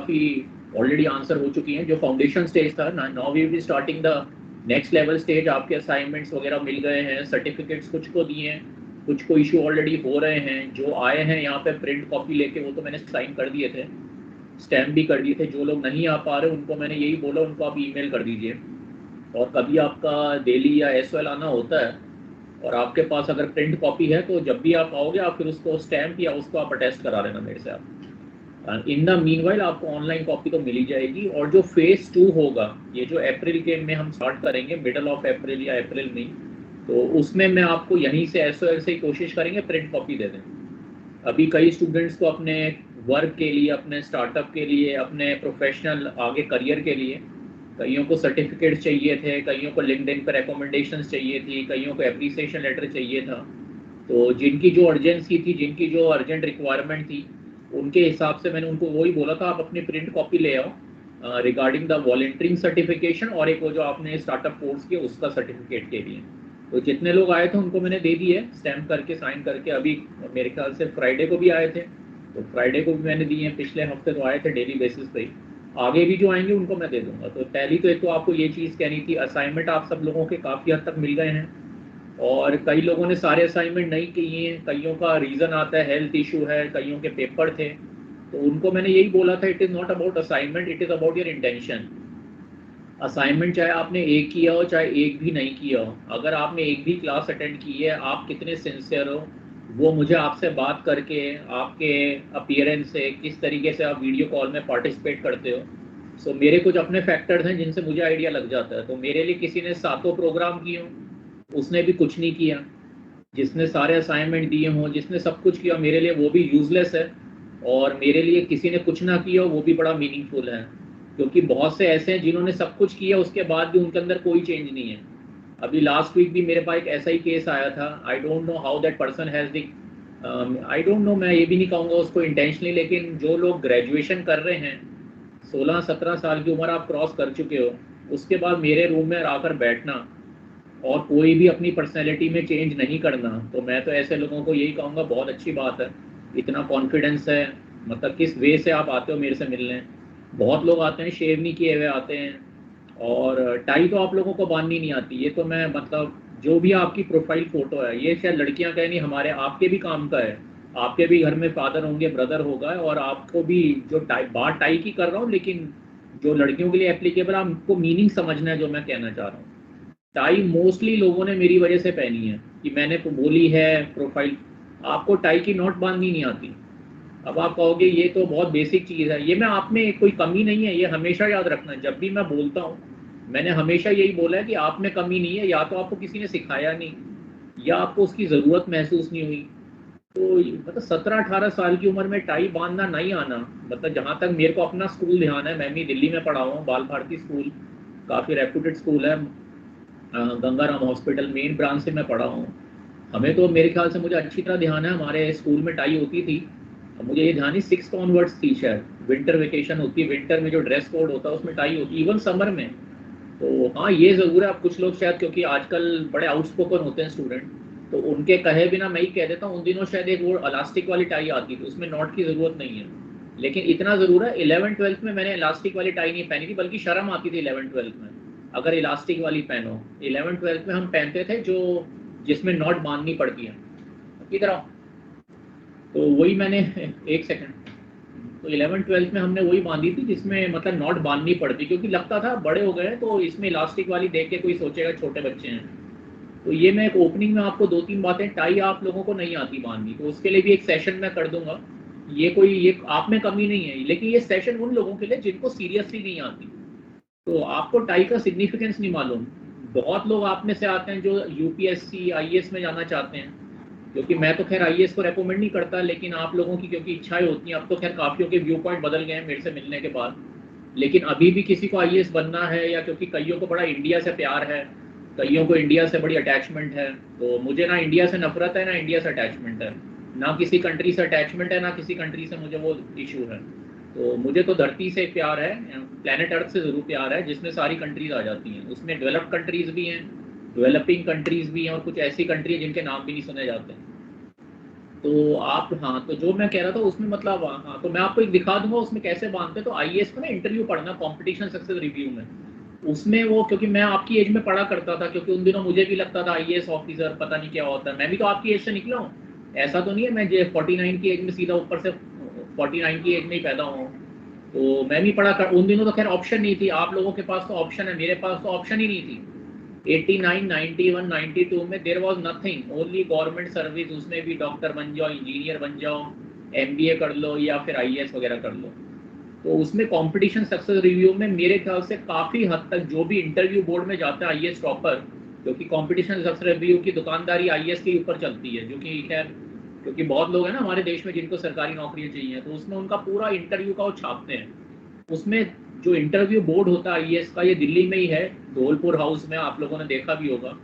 काफ़ी already answer हो चुकी हैं। जो फाउंडेशन स्टेज था ना, now we will be starting the next level stage. आपके असाइनमेंट्स वगैरह मिल गए हैं, सर्टिफिकेट्स कुछ को दिए हैं, कुछ को इशू ऑलरेडी हो रहे हैं। जो आए हैं यहाँ पे प्रिंट कॉपी लेके, वो तो मैंने साइन कर दिए थे, स्टैम्प भी कर दिए थे। जो लोग नहीं आ पा रहे उनको मैंने यही बोला, उनको आप ईमेल कर दीजिए। और कभी आपका दिल्ली या एसओएल आना होता है और आपके पास अगर प्रिंट कॉपी है, तो जब भी आप आओगे आप फिर उसको स्टैम्प या उसको आप अटेस्ट करा लेना मेरे से आप। इन द मीनवाइल आपको ऑनलाइन कॉपी तो मिल ही जाएगी। और जो फेज़ 2 होगा, ये जो अप्रैल के में हम स्टार्ट करेंगे, मिडल ऑफ अप्रैल या अप्रैल में, तो उसमें मैं आपको यहीं से एसओएल से ही कोशिश करेंगे प्रिंट कॉपी दे दें। अभी कई स्टूडेंट्स को अपने वर्क के लिए, अपने स्टार्टअप के लिए, अपने प्रोफेशनल आगे करियर के लिए, कईयों को सर्टिफिकेट चाहिए थे, कईयों को लिंक्डइन पर रिकमेंडेशंस चाहिए थी, कईयों को एप्रिसिएशन लेटर चाहिए था। तो जिनकी जो अर्जेंसी थी, जिनकी जो अर्जेंट रिक्वायरमेंट थी, उनके हिसाब से मैंने उनको वही बोला था, आप अपनी प्रिंट कॉपी ले आओ रिगार्डिंग द वॉलंटियरिंग सर्टिफिकेशन, और एक वो जो आपने स्टार्टअप कोर्स किया उसका सर्टिफिकेट के लिए। तो जितने लोग आए थे उनको मैंने दे दिए स्टैम्प करके, साइन करके। अभी मेरे ख्याल से फ्राइडे को भी आए थे, तो फ्राइडे को भी मैंने दिए हैं। पिछले हफ्ते तो आए थे डेली बेसिस पे ही, आगे भी जो आएंगे उनको मैं दे दूंगा। तो पहली तो एक तो आपको ये चीज़ कहनी थी, असाइनमेंट आप सब लोगों के काफ़ी हद तक मिल गए हैं, और कई लोगों ने सारे असाइनमेंट नहीं किए हैं। कईयों का रीज़न आता है हेल्थ इशू है, कईयों के पेपर थे, तो उनको मैंने यही बोला था, it is not about assignment, it is about your intention. Assignment चाहे आपने एक किया हो चाहे एक भी नहीं किया हो, अगर आपने एक भी क्लास अटेंड की है, आप कितने सिंसियर हो वो मुझे आपसे बात करके, आपके अपीयरेंस से, किस तरीके से आप वीडियो कॉल में पार्टिसिपेट करते हो, सो मेरे कुछ अपने फैक्टर्स हैं जिनसे मुझे आइडिया लग जाता है। तो मेरे लिए किसी ने सातों प्रोग्राम किए हों, उसने भी कुछ नहीं किया, जिसने सारे असाइनमेंट दिए हों, जिसने सब कुछ किया, मेरे लिए वो भी यूज़लेस है। और मेरे लिए किसी ने कुछ ना किया हो वो भी बड़ा मीनिंगफुल है, क्योंकि बहुत से ऐसे हैं जिन्होंने सब कुछ किया उसके बाद भी उनके अंदर कोई चेंज नहीं है। अभी लास्ट वीक भी मेरे पास एक ऐसा ही केस आया था। I don't know how that person has the, I don't know, मैं ये भी नहीं कहूँगा उसको इंटेंशनली, लेकिन जो लोग ग्रेजुएशन कर रहे हैं, 16-17 साल की उम्र आप क्रॉस कर चुके हो, उसके बाद मेरे रूम में आकर बैठना और कोई भी अपनी पर्सनैलिटी में चेंज नहीं करना, तो मैं तो ऐसे लोगों को यही कहूँगा बहुत अच्छी बात है, इतना कॉन्फिडेंस है। मतलब किस वे से आप आते हो मेरे से मिलने। बहुत लोग आते हैं शेव नहीं किए हुए आते हैं, और टाई तो आप लोगों को बांधनी नहीं आती। ये तो मैं मतलब, जो भी आपकी प्रोफाइल फ़ोटो है, ये शायद लड़कियां कहें नहीं, हमारे आपके भी काम का है। आपके भी घर में फादर होंगे, ब्रदर होगा, और आपको भी जो टाई, बात टाई की कर रहा हूँ, लेकिन जो लड़कियों के लिए एप्लीकेबल, आपको मीनिंग समझना है जो मैं कहना चाह रहा हूँ। टाई मोस्टली लोगों ने मेरी वजह से पहनी है, कि मैंने तो बोली है प्रोफाइल। आपको टाई की नॉट बांधनी नहीं आती। अब आप कहोगे ये तो बहुत बेसिक चीज़ है, ये मैं आप में कोई कमी नहीं है, ये हमेशा याद रखना। जब भी मैं बोलता हूँ, मैंने हमेशा यही बोला है कि आप में कमी नहीं है, या तो आपको किसी ने सिखाया नहीं, या आपको उसकी ज़रूरत महसूस नहीं हुई। तो मतलब 17-18 साल की उम्र में टाई बांधना नहीं आना, मतलब जहाँ तक मेरे को अपना स्कूल ध्यान है, मैं भी दिल्ली में पढ़ा हुआ हूँ, बाल भारती स्कूल, काफ़ी रेप्यूटेड स्कूल है, गंगाराम हॉस्पिटल मेन ब्रांच से मैं पढ़ा हूँ। हमें तो मेरे ख्याल से, मुझे अच्छी तरह ध्यान है, हमारे स्कूल में टाई होती थी। मुझे ये ध्यान है 6th ऑनवर्ड्स थी शायद, विंटर वेकेशन होती है, विंटर में जो ड्रेस कोड होता है उसमें टाई होती है, इवन समर में। तो हाँ, ये ज़रूर है। अब कुछ लोग शायद, क्योंकि आजकल बड़े आउटस्पोकन होते हैं स्टूडेंट, तो उनके कहे बिना मैं ही कह देता हूँ, उन दिनों शायद एक वो इलास्टिक वाली टाई आती थी, उसमें नॉट की ज़रूरत नहीं है। लेकिन इतना ज़रूर है, 11th-12th में मैंने इलास्टिक वाली टाई नहीं पहनी थी, बल्कि शर्म आती थी 11th-12th में अगर इलास्टिक वाली पहनो। 11th-12th में हम पहनते थे जो, जिसमें नॉट बांधनी पड़ती है। इधर आओ। तो वही मैंने एक सेकंड, तो 11th-12th में हमने वही बांधी थी जिसमें मतलब नॉट बांधनी पड़ती, क्योंकि लगता था बड़े हो गए हैं तो इसमें इलास्टिक वाली देख के कोई सोचेगा छोटे बच्चे हैं। तो ये मैं एक ओपनिंग में आपको 2-3 बातें, टाई आप लोगों को नहीं आती बांधनी, तो उसके लिए भी एक सेशन मैं कर दूंगा। ये कोई, ये आप में कमी नहीं है, लेकिन ये सेशन उन लोगों के लिए जिनको सीरियसली नहीं आती। तो आपको टाई का सिग्निफिकेंस नहीं मालूम। बहुत लोग आप में से आते हैं जो यूपीएससी आईएएस में जाना चाहते हैं, क्योंकि मैं तो खैर आईएएस को रेकमेंड नहीं करता, लेकिन आप लोगों की क्योंकि इच्छाएं होती हैं। अब तो खैर काफ़ियों के व्यू पॉइंट बदल गए हैं मेरे से मिलने के बाद, लेकिन अभी भी किसी को आईएएस बनना है, या क्योंकि कईयों को बड़ा इंडिया से प्यार है, कईयों को इंडिया से बड़ी अटैचमेंट है। तो मुझे ना इंडिया से नफरत है ना इंडिया से अटैचमेंट है, ना किसी कंट्री से अटैचमेंट है, ना किसी कंट्री से मुझे वो इशू है। तो मुझे तो धरती से प्यार है, प्लेनेट अर्थ से ज़रूर प्यार है, जिसमें सारी कंट्रीज़ आ जाती हैं। उसमें डेवलप्ड कंट्रीज़ भी हैं, डेवलपिंग कंट्रीज़ भी हैं, और कुछ ऐसी कंट्री है जिनके नाम भी नहीं सुने जाते हैं। तो आप, हाँ, तो जो मैं कह रहा था उसमें मतलब, हाँ, तो मैं आपको एक दिखा दूंगा उसमें कैसे बांधते हैं। तो आईएएस का ना इंटरव्यू पढ़ना कंपटीशन सक्सेस रिव्यू में, उसमें वो, क्योंकि मैं आपकी एज में पढ़ा करता था, क्योंकि उन दिनों मुझे भी लगता था आईएएस ऑफिसर पता नहीं क्या होता है। मैं भी तो आपकी एज से निकला हूँ, ऐसा तो नहीं है मैं 49 की एज में सीधा ऊपर से 49 की एज में ही पैदा हुआ हूँ। तो मैं भी पढ़ा कर, उन दिनों तो खैर ऑप्शन नहीं थी, आप लोगों के पास तो ऑप्शन है, मेरे पास तो ऑप्शन ही नहीं थी। 89, 91, 92 में there was nothing, only government service, उसमें भी डॉक्टर बन जाओ, इंजीनियर बन जाओ, एमबीए कर लो या फिर आईएएस वगैरह कर लो। तो उसमें कंपटीशन सक्सेस रिव्यू में मेरे ख्याल से काफ़ी हद तक जो भी इंटरव्यू बोर्ड में जाता है आईएएस टॉपर, क्योंकि कंपटीशन सक्सेस रिव्यू की दुकानदारी आईएएस के ऊपर चलती है, जो कि खैर क्योंकि बहुत लोग हैं ना हमारे देश में जिनको सरकारी नौकरियां चाहिए, तो उसमें उनका पूरा इंटरव्यू का वो छापते हैं। उसमें जो इंटरव्यू बोर्ड होता है आईएएस का, ये दिल्ली में ही है, धौलपुर हाउस में, आप लोगों ने देखा भी होगा।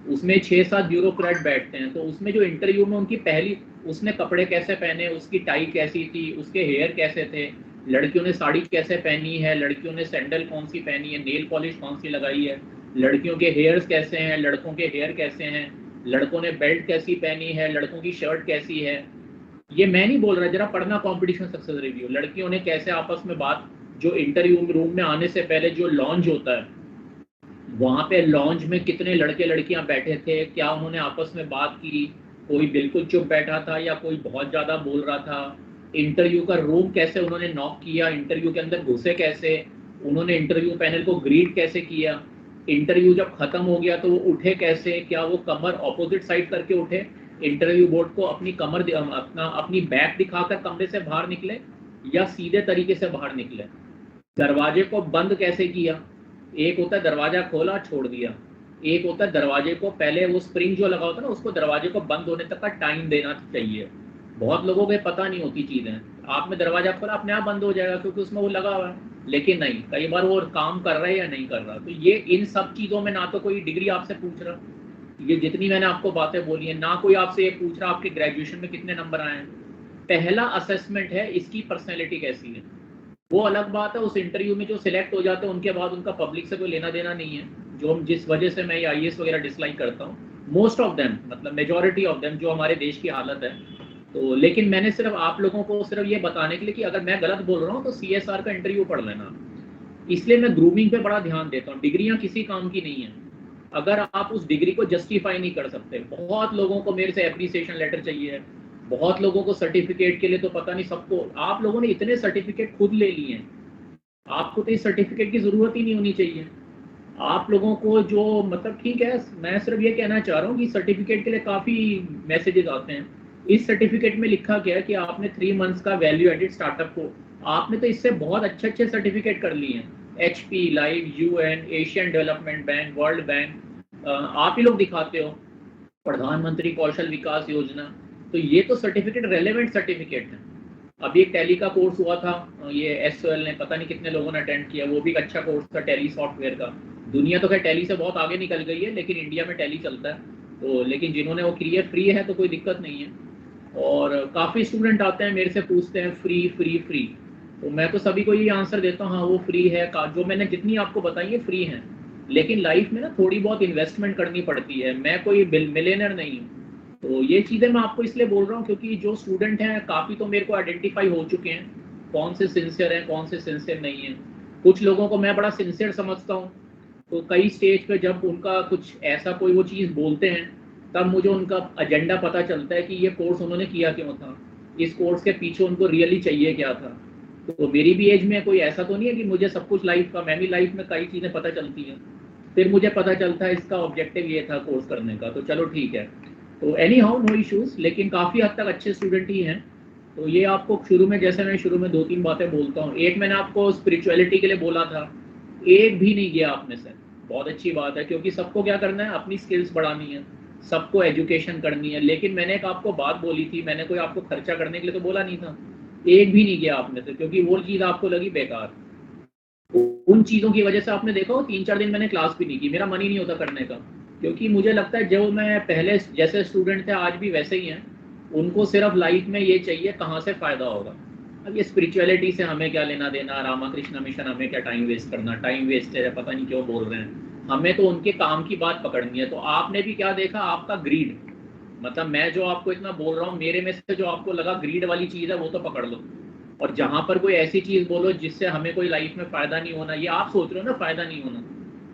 उसमें 6-7 ब्यूरोक्रेट बैठते हैं, तो उसमें जो इंटरव्यू में उनकी पहली, उसने कपड़े कैसे पहने, उसकी टाई कैसी थी, उसके हेयर कैसे थे, लड़कियों ने साड़ी कैसे पहनी है, लड़कियों ने सैंडल कौन सी पहनी है, नेल पॉलिश कौन सी लगाई है, लड़कियों के हेयर्स कैसे हैं, लड़कों के हेयर कैसे हैं, लड़कों ने बेल्ट कैसी पहनी है, लड़कों की शर्ट कैसी है। ये मैं नहीं बोल रहा, जरा पढ़ना कंपटीशन सक्सेस रिव्यू, लड़कियों ने कैसे आपस में बात, जो इंटरव्यू रूम में आने से पहले जो लॉन्च होता है, वहाँ पे लॉन्च में कितने लड़के लड़कियां बैठे थे, क्या उन्होंने आपस में बात की, कोई बिल्कुल चुप बैठा था या कोई बहुत ज़्यादा बोल रहा था, इंटरव्यू का रूम कैसे उन्होंने नॉक किया, इंटरव्यू के अंदर घुसे कैसे, उन्होंने इंटरव्यू पैनल को ग्रीट कैसे किया, इंटरव्यू जब खत्म हो गया तो वो उठे कैसे, क्या वो कमर ऑपोजिट साइड करके उठे, इंटरव्यू बोर्ड को अपनी कमर अपनी बैक दिखाकर कमरे से बाहर निकले, या सीधे तरीके से बाहर निकले, दरवाजे को बंद कैसे किया। एक होता है दरवाजा खोला छोड़ दिया, एक होता है दरवाजे को पहले वो स्प्रिंग जो लगा होता है ना, उसको दरवाजे को बंद होने तक का टाइम देना चाहिए। बहुत लोगों को पता नहीं होती चीज़ें, आपने दरवाजा खोला अपने आप बंद हो जाएगा क्योंकि उसमें वो लगा हुआ है, लेकिन नहीं, कई बार वो काम कर रहा है या नहीं कर रहा। तो ये इन सब चीज़ों में ना तो कोई डिग्री आपसे पूछ रहा, ये जितनी मैंने आपको बातें बोली है, ना कोई आपसे ये पूछ रहा आपके ग्रेजुएशन में कितने नंबर आए हैं। पहला असेसमेंट है इसकी पर्सनैलिटी कैसी है। वो अलग बात है, उस इंटरव्यू में जो सिलेक्ट हो जाते हैं उनके बाद उनका पब्लिक से कोई लेना देना नहीं है, जो जिस वजह से मैं आईएएस वगैरह डिसलाइक करता हूँ, मोस्ट ऑफ देम, मतलब मेजॉरिटी ऑफ देम, जो हमारे देश की हालत है। तो लेकिन मैंने सिर्फ आप लोगों को सिर्फ ये बताने के लिए कि अगर मैं गलत बोल रहा हूँ तो सीएसआर का इंटरव्यू पढ़ लेना। इसलिए मैं ग्रूमिंग पे बड़ा ध्यान देता हूँ, डिग्रियाँ किसी काम की नहीं है अगर आप उस डिग्री को जस्टिफाई नहीं कर सकते। बहुत लोगों को मेरे से एप्रिसिएशन लेटर चाहिए, बहुत लोगों को सर्टिफिकेट के लिए, तो पता नहीं सबको, आप लोगों ने इतने सर्टिफिकेट खुद ले लिए हैं, आपको तो इस सर्टिफिकेट की ज़रूरत ही नहीं होनी चाहिए। आप लोगों को जो, मतलब ठीक है, मैं सिर्फ ये कहना चाह रहा हूँ कि सर्टिफिकेट के लिए काफ़ी मैसेजेस आते हैं। इस सर्टिफिकेट में लिखा गया है कि आपने 3 मंथ्स का वैल्यू एडिड स्टार्टअप को, आपने तो इससे बहुत अच्छे अच्छे सर्टिफिकेट कर लिए हैं, HP, live, UN, Asian development bank, world bank, आप ही लोग दिखाते हो, प्रधानमंत्री कौशल विकास योजना। तो ये तो सर्टिफिकेट रेलेवेंट सर्टिफिकेट है। अभी एक टैली का कोर्स हुआ था, ये SOL ने, पता नहीं कितने लोगों ने अटेंड किया, वो भी एक अच्छा कोर्स था टैली सॉफ्टवेयर का। दुनिया तो खैर टैली से बहुत आगे निकल गई है, लेकिन इंडिया में टैली चलता है। तो लेकिन जिन्होंने वो किया फ्री है तो कोई दिक्कत नहीं है। और काफ़ी स्टूडेंट आते हैं मेरे से पूछते हैं फ्री फ्री फ्री, तो मैं तो सभी को ये आंसर देता हूँ, हाँ वो फ्री है का, जो मैंने जितनी आपको बताई है फ्री हैं, लेकिन लाइफ में ना थोड़ी बहुत इन्वेस्टमेंट करनी पड़ती है, मैं कोई मिलेनर नहीं हूँ। तो ये चीज़ें मैं आपको इसलिए बोल रहा हूँ क्योंकि जो स्टूडेंट हैं काफ़ी तो मेरे को आइडेंटिफाई हो चुके हैं, कौन से सिंसियर हैं कौन से सिंसियर नहीं हैं। कुछ लोगों को मैं बड़ा सिंसियर समझता हूँ, तो कई स्टेज पे जब उनका कुछ ऐसा कोई वो चीज़ बोलते हैं, तब मुझे उनका एजेंडा पता चलता है कि ये कोर्स उन्होंने किया क्यों था, इस कोर्स के पीछे उनको रियली चाहिए क्या था। तो मेरी भी एज में कोई ऐसा तो नहीं है कि मुझे सब कुछ लाइफ का, मैं भी लाइफ में कई चीज़ें पता चलती हैं, फिर मुझे पता चलता है इसका ऑब्जेक्टिव ये था कोर्स करने का, तो चलो ठीक है। तो एनी हाउ नो इश्यूज़, लेकिन काफ़ी हद तक अच्छे स्टूडेंट ही हैं। तो ये आपको शुरू में, जैसे मैं शुरू में 2-3 बातें बोलता हूँ, एक मैंने आपको स्पिरिचुअलिटी के लिए बोला था, एक भी नहीं गया आपने से, बहुत अच्छी बात है, क्योंकि सबको क्या करना है, अपनी स्किल्स बढ़ानी है, सबको एजुकेशन करनी है। लेकिन मैंने एक आपको बात बोली थी, मैंने कोई आपको खर्चा करने के लिए तो बोला नहीं था, एक भी नहीं गया आपने से, क्योंकि वो चीज़ आपको लगी बेकार। उन चीज़ों की वजह से आपने देखा हो 3-4 दिन मैंने क्लास भी नहीं की, मेरा मन ही नहीं होता करने का, क्योंकि मुझे लगता है जो मैं पहले जैसे स्टूडेंट थे आज भी वैसे ही हैं, उनको सिर्फ लाइफ में ये चाहिए कहाँ से फ़ायदा होगा। अब ये स्पिरिचुअलिटी से हमें क्या लेना देना, रामाकृष्ण मिशन हमें क्या टाइम वेस्ट करना, टाइम वेस्ट है, पता नहीं क्यों बोल रहे हैं, हमें तो उनके काम की बात पकड़नी है। तो आपने भी क्या देखा, आपका ग्रीड, मतलब मैं जो आपको इतना बोल रहा हूँ, मेरे में से जो आपको लगा ग्रीड वाली चीज़ है वो तो पकड़ लो, और जहाँ पर कोई ऐसी चीज़ बोलो जिससे हमें कोई लाइफ में फ़ायदा नहीं होना, ये आप सोच रहे हो ना फ़ायदा नहीं होना,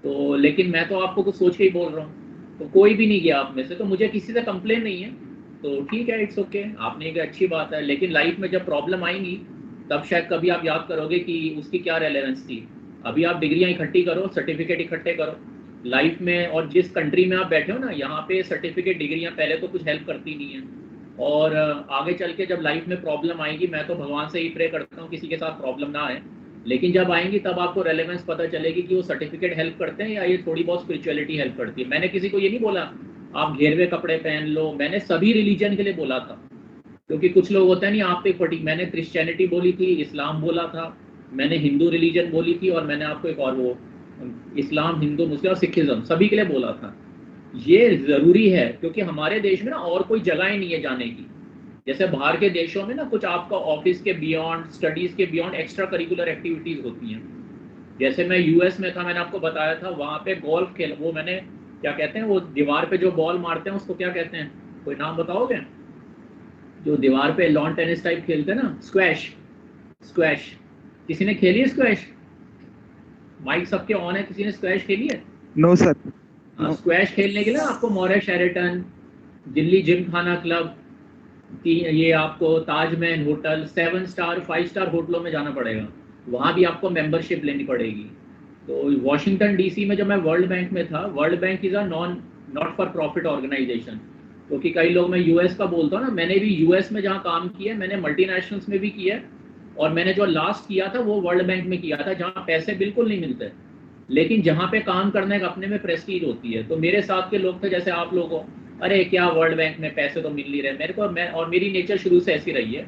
तो लेकिन मैं तो आपको कुछ सोच के ही बोल रहा हूँ। तो कोई भी नहीं गया आप में से, तो मुझे किसी से कंप्लेन नहीं है, तो ठीक है, इट्स ओके, आपने कहा अच्छी बात है। लेकिन लाइफ में जब प्रॉब्लम आएंगी तब शायद कभी आप याद करोगे कि उसकी क्या रेलेवेंस थी। अभी आप डिग्रियाँ इकट्ठी करो, सर्टिफिकेट इकट्ठे करो लाइफ में, और जिस कंट्री में आप बैठे हो ना, यहाँ पे सर्टिफिकेट डिग्रियाँ पहले तो कुछ हेल्प करती नहीं है, और आगे चल के जब लाइफ में प्रॉब्लम आएगी, मैं तो भगवान से ही प्रे करता हूँ किसी के साथ प्रॉब्लम ना आए, लेकिन जब आएंगी तब आपको रेलेवेंस पता चलेगी कि वो सर्टिफिकेट हेल्प करते हैं या ये थोड़ी बहुत स्पिरिचुअलिटी हेल्प करती है। मैंने किसी को ये नहीं बोला आप घेरवे कपड़े पहन लो, मैंने सभी रिलीजन के लिए बोला था, क्योंकि कुछ लोग होते हैं नहीं, आप एक पर्टिकुलर, मैंने क्रिश्चियनिटी बोली थी, इस्लाम बोला था, मैंने हिंदू रिलीजन बोली थी, और मैंने आपको एक और वो इस्लाम, हिंदू, मुस्लिम और सिखिज्म सभी के लिए बोला था। ये ज़रूरी है क्योंकि हमारे देश में ना और कोई जगह ही नहीं है जाने की। जैसे बाहर के देशों में ना कुछ आपका ऑफिस के बियॉन्ड, स्टडीज़ के बियॉन्ड एक्स्ट्रा करिकुलर एक्टिविटीज़ होती हैं। जैसे मैं यूएस में था, मैंने आपको बताया था, वहाँ पे गोल्फ खेल, वो मैंने क्या कहते हैं, वो दीवार पे जो बॉल मारते हैं उसको क्या कहते हैं, कोई नाम बताओगे? जो दीवार पे लॉन टेनिस टाइप खेलते हैं ना, स्क्वैश। स्क्वैश किसी ने खेली है स्क्वैश? माइक सबके ऑन है, किसी ने स्क्वैश खेली है? No sir. स्क्वैश खेलने के लिए आपको मॉरिस शेरेटन, दिल्ली जिम खाना क्लब, ये आपको ताजमहल होटल, 7 स्टार 5 स्टार होटलों में जाना पड़ेगा, वहाँ भी आपको मेंबरशिप लेनी पड़ेगी। तो वॉशिंगटन डीसी में जब मैं वर्ल्ड बैंक में था, World Bank is a not for profit organisation, क्योंकि कई लोग, मैं यूएस का बोलता हूँ ना, मैंने भी यूएस में जहाँ काम किया है, मैंने मल्टीनेशनल्स में भी किया है, और मैंने जो लास्ट किया था वो वर्ल्ड बैंक में किया था, जहाँ पैसे बिल्कुल नहीं मिलते, लेकिन जहाँ पे काम करने एक अपने में प्रेस्टीज होती है। तो मेरे साथ के लोग थे, जैसे आप लोग हो, अरे क्या वर्ल्ड बैंक में पैसे तो मिल नहीं रहे मेरे को, मैं और मेरी नेचर शुरू से ऐसी रही है,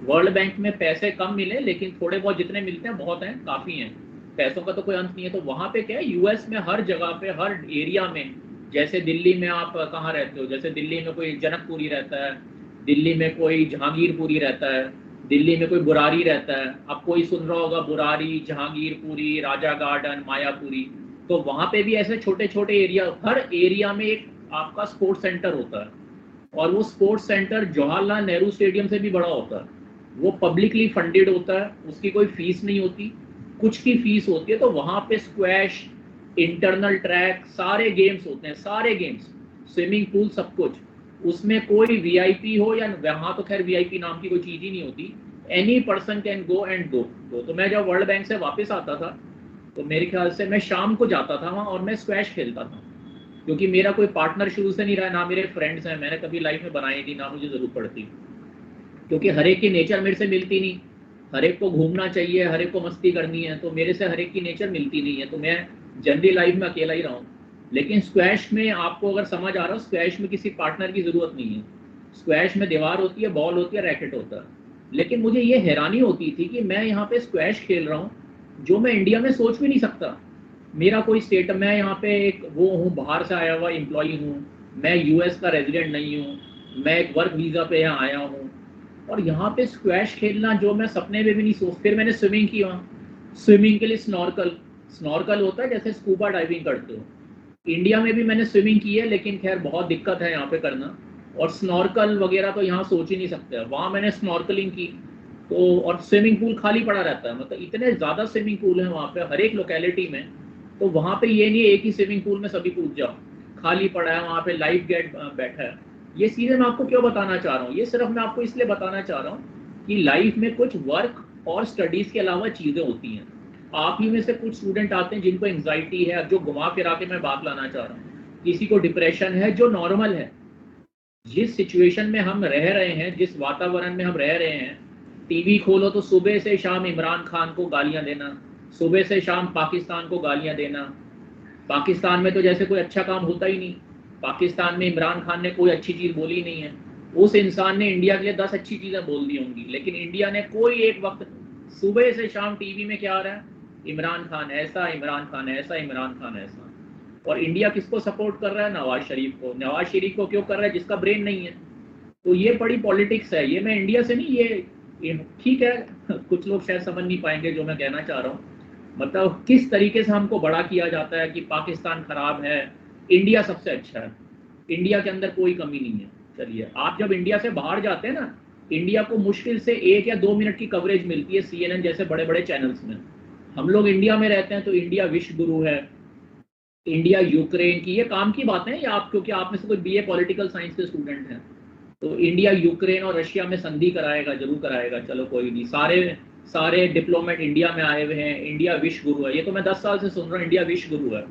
वर्ल्ड बैंक में पैसे कम मिले लेकिन थोड़े बहुत जितने मिलते हैं बहुत हैं, काफ़ी हैं, पैसों का तो कोई अंत नहीं है। तो वहाँ पे क्या है, यूएस में हर जगह पे, हर एरिया में, जैसे दिल्ली में आप कहाँ रहते हो, जैसे दिल्ली में कोई जनकपुरी रहता है, दिल्ली में कोई जहांगीरपुरी रहता है, दिल्ली में कोई बुरारी रहता है, अब कोई सुन रहा होगा बुरारी, जहांगीरपुरी, राजा गार्डन, मायापुरी, तो वहाँ पे भी ऐसे छोटे छोटे एरिया, हर एरिया में एक आपका स्पोर्ट्स सेंटर होता है, और वो sports centre Jawaharlal Nehru stadium से भी बड़ा होता है, वो पब्लिकली फंडेड होता है, उसकी कोई फीस नहीं होती, कुछ की फीस होती है। तो वहाँ पे स्क्वैश, इंटरनल ट्रैक, सारे गेम्स होते हैं, सारे गेम्स, स्विमिंग पूल, सब कुछ, उसमें कोई वीआईपी हो या, वहाँ तो खैर वीआईपी नाम की कोई चीज़ ही नहीं होती, any person can go and go. तो मैं जब वर्ल्ड बैंक से वापस आता था तो मेरे ख्याल से मैं शाम को जाता था वहाँ, और मैं स्क्वैश खेलता था, क्योंकि मेरा कोई पार्टनर शुरू से नहीं रहा, ना मेरे फ्रेंड्स हैं, मैंने कभी लाइफ में बनाई थी, ना मुझे ज़रूरत पड़ती, क्योंकि हर एक की नेचर मेरे से मिलती नहीं, हर एक को घूमना चाहिए, हर एक को मस्ती करनी है, तो मेरे से हर एक की नेचर मिलती नहीं है, तो मैं जनरली लाइफ में अकेला ही रहा हूँ। लेकिन स्क्वैश में आपको अगर समझ आ रहा हो, स्क्वैश में किसी पार्टनर की ज़रूरत नहीं है, स्क्वैश में दीवार होती है, बॉल होती है, रैकेट होता है। लेकिन मुझे ये हैरानी होती थी कि मैं यहाँ पे स्क्वैश खेल रहा हूँ जो मैं इंडिया में सोच भी नहीं सकता, मेरा कोई स्टेट, मैं यहाँ पे एक वो हूँ, बाहर से आया हुआ एम्प्लॉई हूँ, मैं यूएस का रेजिडेंट नहीं हूँ, मैं एक वर्क वीज़ा पे यहाँ आया हूँ, और यहाँ पे स्क्वैश खेलना जो मैं सपने में भी नहीं सोच। फिर मैंने स्विमिंग की वहाँ, स्विमिंग के लिए स्नॉर्कल, स्नॉर्कल होता है जैसे स्कूबा डाइविंग करते हो, इंडिया में भी मैंने स्विमिंग की है, लेकिन खैर बहुत दिक्कत है यहाँ पे करना, और स्नॉर्कल वगैरह तो यहाँ सोच ही नहीं सकते, वहाँ मैंने स्नॉर्कलिंग की। तो और स्विमिंग पूल खाली पड़ा रहता है, मतलब इतने ज़्यादा स्विमिंग पूल हैं वहाँ पे हर एक लोकेलिटी में, तो वहाँ पे ये नहीं है एक ही स्विमिंग पूल में सभी कूद जाओ, खाली पड़ा है, वहाँ पे लाइफ गार्ड बैठा है। ये चीज़ें मैं आपको क्यों बताना चाह रहा हूँ, ये सिर्फ मैं आपको इसलिए बताना चाह रहा हूँ कि लाइफ में कुछ वर्क और स्टडीज़ के अलावा चीज़ें होती हैं। आप ही में से कुछ स्टूडेंट आते हैं जिनको एंग्जाइटी है, जो घुमा फिरा के मैं बात लाना चाह रहा हूँ, किसी को डिप्रेशन है, जो नॉर्मल है। जिस सिचुएशन में हम रह रहे हैं, जिस वातावरण में हम रह रहे हैं, टीवी खोलो तो सुबह से शाम इमरान खान को गालियां देना, सुबह से शाम पाकिस्तान को गालियां देना, पाकिस्तान में तो जैसे कोई अच्छा काम होता ही नहीं, पाकिस्तान में इमरान खान ने कोई अच्छी चीज़ बोली नहीं है, उस इंसान ने इंडिया के लिए 10 अच्छी चीज़ें बोल दी होंगी, लेकिन इंडिया ने कोई एक वक्त, सुबह से शाम टीवी में क्या आ रहा है, इमरान खान ऐसा, इमरान खान ऐसा, इमरान खान ऐसा। और इंडिया किसको सपोर्ट कर रहा है? नवाज शरीफ को। नवाज शरीफ को क्यों कर रहा है? जिसका ब्रेन नहीं है। तो ये बड़ी पॉलिटिक्स है, ये मैं इंडिया से नहीं, ये ठीक है, कुछ लोग शायद समझ नहीं पाएंगे जो मैं कहना चाह रहा हूँ, मतलब किस तरीके से हमको बड़ा किया जाता है कि पाकिस्तान खराब है, इंडिया सबसे अच्छा है, इंडिया के अंदर कोई कमी नहीं है, चलिए, आप जब इंडिया से बाहर जाते हैं ना, इंडिया को मुश्किल से 1 या 2 मिनट की कवरेज मिलती है CNN जैसे बड़े बड़े चैनल्स में। हम लोग इंडिया में रहते हैं तो इंडिया विश्व गुरु है, इंडिया यूक्रेन की, ये काम की बातें हैं, या आप, क्योंकि आप में से कोई BA पॉलिटिकल साइंस के स्टूडेंट हैं, तो इंडिया यूक्रेन और रशिया में संधि कराएगा, जरूर कराएगा, चलो कोई नहीं, सारे सारे डिप्लोमेट इंडिया में आए हुए हैं, इंडिया विश्व गुरु है, ये तो मैं 10 साल से सुन रहा हूँ, इंडिया विश्व गुरु है।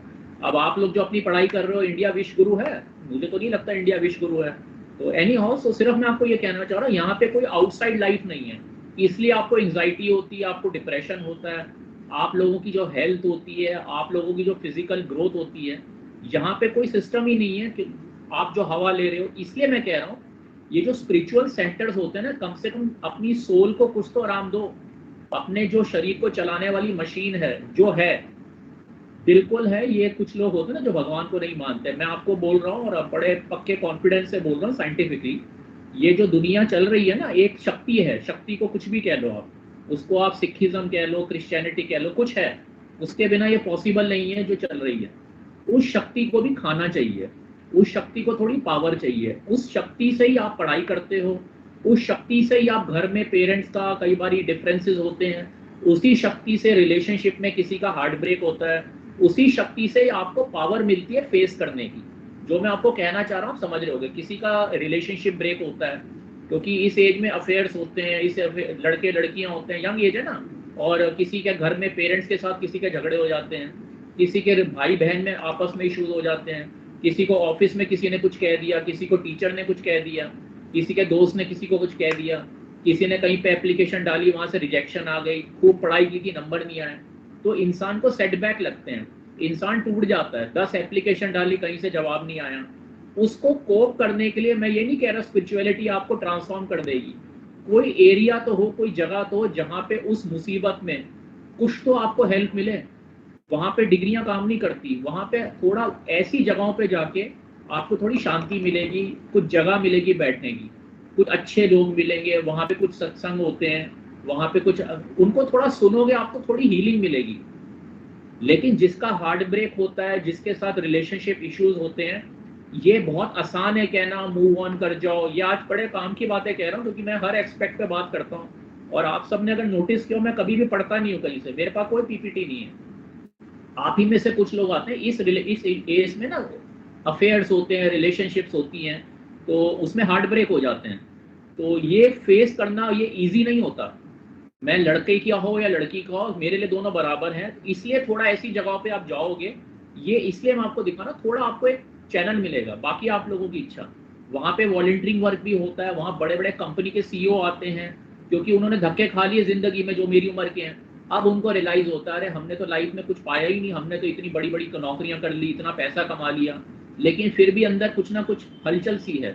अब आप लोग जो अपनी पढ़ाई कर रहे हो, इंडिया विश्व गुरु है? मुझे तो नहीं लगता इंडिया विश्व गुरु है। तो एनी हाउ, तो सिर्फ मैं आपको ये कहना चाह रहा हूँ, यहाँ पे कोई आउटसाइड लाइफ नहीं है, इसलिए आपको एंग्जाइटी होती है, आपको डिप्रेशन होता है, आप लोगों की जो हेल्थ होती है, आप लोगों की जो फिजिकल ग्रोथ होती है, यहाँ पे कोई सिस्टम ही नहीं है कि आप जो हवा ले रहे हो। इसलिए मैं कह रहा हूँ, ये जो स्पिरिचुअल सेंटर्स होते हैं ना, कम से कम अपनी सोल को कुछ तो आराम दो। अपने जो शरीर को चलाने वाली मशीन है, जो है, बिल्कुल है, ये कुछ लोग होते हैं ना जो भगवान को नहीं मानते, मैं आपको बोल रहा हूँ और बड़े पक्के कॉन्फिडेंस से बोल रहा हूँ साइंटिफिकली, ये जो दुनिया चल रही है ना, एक शक्ति है, शक्ति को कुछ भी कह लो आप, उसको आप सिखिज्म कह लो, क्रिश्चियनिटी कह लो, कुछ है, उसके बिना ये पॉसिबल नहीं है जो चल रही है। उस शक्ति को भी खाना चाहिए, उस शक्ति को थोड़ी पावर चाहिए, उस शक्ति से ही आप पढ़ाई करते हो, उस शक्ति से ही आप घर में पेरेंट्स का कई बार डिफरेंसेस होते हैं, उसी शक्ति से रिलेशनशिप में किसी का हार्ट ब्रेक होता है, उसी शक्ति से आपको पावर मिलती है फेस करने की। जो मैं आपको कहना चाह रहा हूँ समझ रहे होगे, किसी का रिलेशनशिप ब्रेक होता है क्योंकि इस एज में अफेयर्स होते हैं, इस लड़के लड़कियां होते हैं, यंग एज है ना, और किसी के घर में पेरेंट्स के साथ किसी के झगड़े हो जाते हैं, किसी के भाई बहन में आपस में इश्यूज हो जाते हैं, किसी को ऑफिस में किसी ने कुछ कह दिया, किसी को टीचर ने कुछ कह दिया, किसी के दोस्त ने किसी को कुछ कह दिया, किसी ने कहीं पे एप्लीकेशन डाली, वहां से रिजेक्शन आ गई, खूब पढ़ाई की थी, नंबर नहीं आए, तो इंसान को सेटबैक लगते हैं, इंसान टूट जाता है। 10 एप्लीकेशन डाली, कहीं से जवाब नहीं आया। उसको कोप करने के लिए मैं ये नहीं कह रहा स्पिरिचुअलिटी आपको ट्रांसफॉर्म कर देगी, कोई एरिया तो हो, कोई जगह तो हो जहाँ पे उस मुसीबत में कुछ तो आपको हेल्प मिले। वहां पे डिग्रियां काम नहीं करती, वहां पे थोड़ा ऐसी जगहों पे जाके आपको थोड़ी शांति मिलेगी, कुछ जगह मिलेगी बैठने की, कुछ अच्छे लोग मिलेंगे, वहां पे कुछ सत्संग होते हैं, वहां पे कुछ, उनको थोड़ा सुनोगे आपको थोड़ी हीलिंग मिलेगी। लेकिन जिसका हार्ट ब्रेक होता है, जिसके साथ रिलेशनशिप इश्यूज होते हैं, ये बहुत आसान है कहना मूव ऑन कर जाओ, ये आज बड़े काम की बातें कह रहा हूँ क्योंकि मैं हर एक्सपेक्ट पे बात करता हूँ, और आप सबने अगर नोटिस किया, मैं कभी भी पढ़ता नहीं हूँ कहीं से, मेरे पास कोई पीपीटी नहीं है। आप ही में से कुछ लोग आते हैं इस एज में ना, अफेयर्स होते हैं, रिलेशनशिप्स होती हैं, तो उसमें हार्ट ब्रेक हो जाते हैं, तो ये फेस करना ये इजी नहीं होता। मैं लड़के की हो या लड़की का हो, मेरे लिए दोनों बराबर हैं, इसलिए थोड़ा ऐसी जगह पे आप जाओगे, ये इसलिए मैं आपको दिखा रहा, थोड़ा आपको एक चैनल मिलेगा, बाकी आप लोगों की इच्छा। वहाँ पे वॉलंटियरिंग वर्क भी होता है, वहाँ बड़े बड़े कंपनी के CEO आते हैं क्योंकि उन्होंने धक्के खा लिए जिंदगी में, जो मेरी उम्र के हैं, अब उनको रियलाइज होता है, अरे हमने तो लाइफ में कुछ पाया ही नहीं, हमने तो इतनी बड़ी बड़ी नौकरियां कर ली, इतना पैसा कमा लिया, लेकिन फिर भी अंदर कुछ ना कुछ हलचल सी है।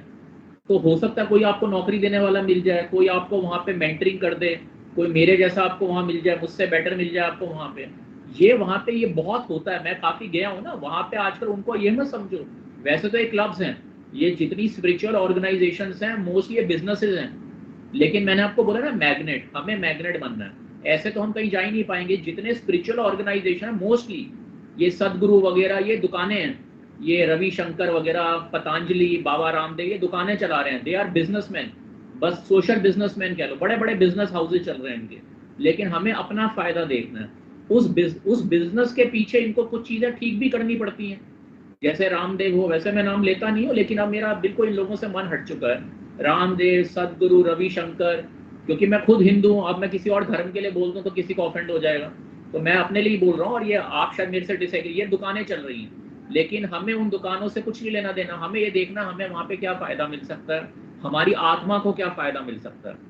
तो हो सकता है कोई आपको नौकरी देने वाला मिल जाए, कोई आपको वहाँ पे मेंटरिंग कर दे, कोई मेरे जैसा आपको वहाँ मिल जाए, मुझसे बेटर मिल जाए आपको वहाँ पे। ये वहाँ पे ये बहुत होता है, मैं काफ़ी गया हूँ ना वहाँ पे आजकल। उनको ये मत समझो, वैसे तो ये क्लब्स हैं, ये जितनी स्पिरिचुअल ऑर्गेनाइजेशंस हैं मोस्टली ये बिजनेसेस हैं, लेकिन मैंने आपको बोला ना मैग्नेट, हमें मैग्नेट बनना है, ऐसे तो हम कहीं जा ही नहीं पाएंगे। जितने स्पिरिचुअल ऑर्गेनाइजेशन है मोस्टली ये सदगुरु वगैरह, ये दुकानें हैं, ये रविशंकर वगैरह, पतंजलि, बाबा रामदेव, ये दुकानें चला रहे हैं, दे आर बिजनेसमैन, बस सोशल बिजनेसमैन कह लो, बड़े बड़े बिजनेस हाउसेज चल रहे हैं इनके, लेकिन हमें अपना फायदा देखना है। उस बिजनेस के पीछे इनको कुछ चीजें ठीक भी करनी पड़ती हैं, जैसे रामदेव हो, वैसे मैं नाम लेता नहीं हूँ, लेकिन अब मेरा बिल्कुल इन लोगों से मन हट चुका है, रामदेव, सदगुरु, रविशंकर, क्योंकि मैं खुद हिंदू हूँ, अब मैं किसी और धर्म के लिए बोल दूँ तो किसी को ऑफेंड हो जाएगा, तो मैं अपने लिए बोल रहा हूँ, और ये आप शायद मेरे से डिसएग्री, ये दुकानें चल रही हैं, लेकिन हमें उन दुकानों से कुछ नहीं लेना देना, हमें ये देखना हमें वहाँ पे क्या फायदा मिल सकता है, हमारी आत्मा को क्या फायदा मिल सकता है।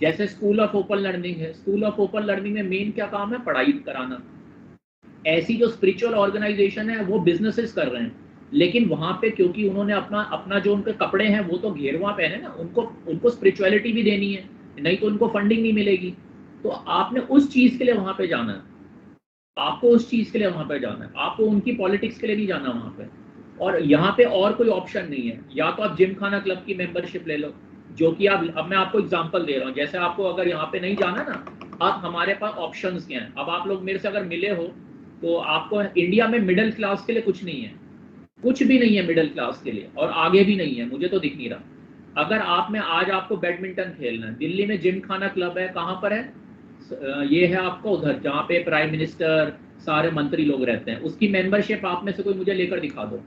जैसे स्कूल ऑफ ओपन लर्निंग है, स्कूल ऑफ ओपन लर्निंग में मेन क्या काम है, पढ़ाई कराना। ऐसी जो स्पिरिचुअल ऑर्गेनाइजेशन है वो बिजनेसेस कर रहे हैं, लेकिन वहां पे क्योंकि उन्होंने अपना अपना जो उनके कपड़े हैं वो तो घेरवा पहने ना, उनको स्पिरिचुअलिटी भी देनी है, नहीं तो उनको फंडिंग नहीं मिलेगी। तो आपने उस चीज के लिए वहां पे जाना है, आपको उस चीज के लिए वहां पे जाना है, आपको उनकी पॉलिटिक्स के लिए नहीं जाना वहां पे। और यहाँ पे और कोई ऑप्शन नहीं है, या तो आप जिम खाना क्लब की मेंबरशिप ले लो, जो कि आप, अब मैं आपको एग्जांपल दे रहा हूँ, जैसे आपको अगर यहाँ पे नहीं जाना ना, अब हमारे पास ऑप्शंस क्या हैं। अब आप लोग मेरे से अगर मिले हो तो आपको इंडिया में मिडिल क्लास के लिए कुछ नहीं है, कुछ भी नहीं है मिडिल क्लास के लिए, और आगे भी नहीं है, मुझे तो दिख नहीं रहा। अगर आप में आज आपको बैडमिंटन खेलना है, दिल्ली में जिम खाना क्लब है, कहाँ पर है? ये है आपका उधर जहाँ पे प्राइम मिनिस्टर सारे मंत्री लोग रहते हैं, उसकी मेंबरशिप आप में से कोई मुझे लेकर दिखा दो।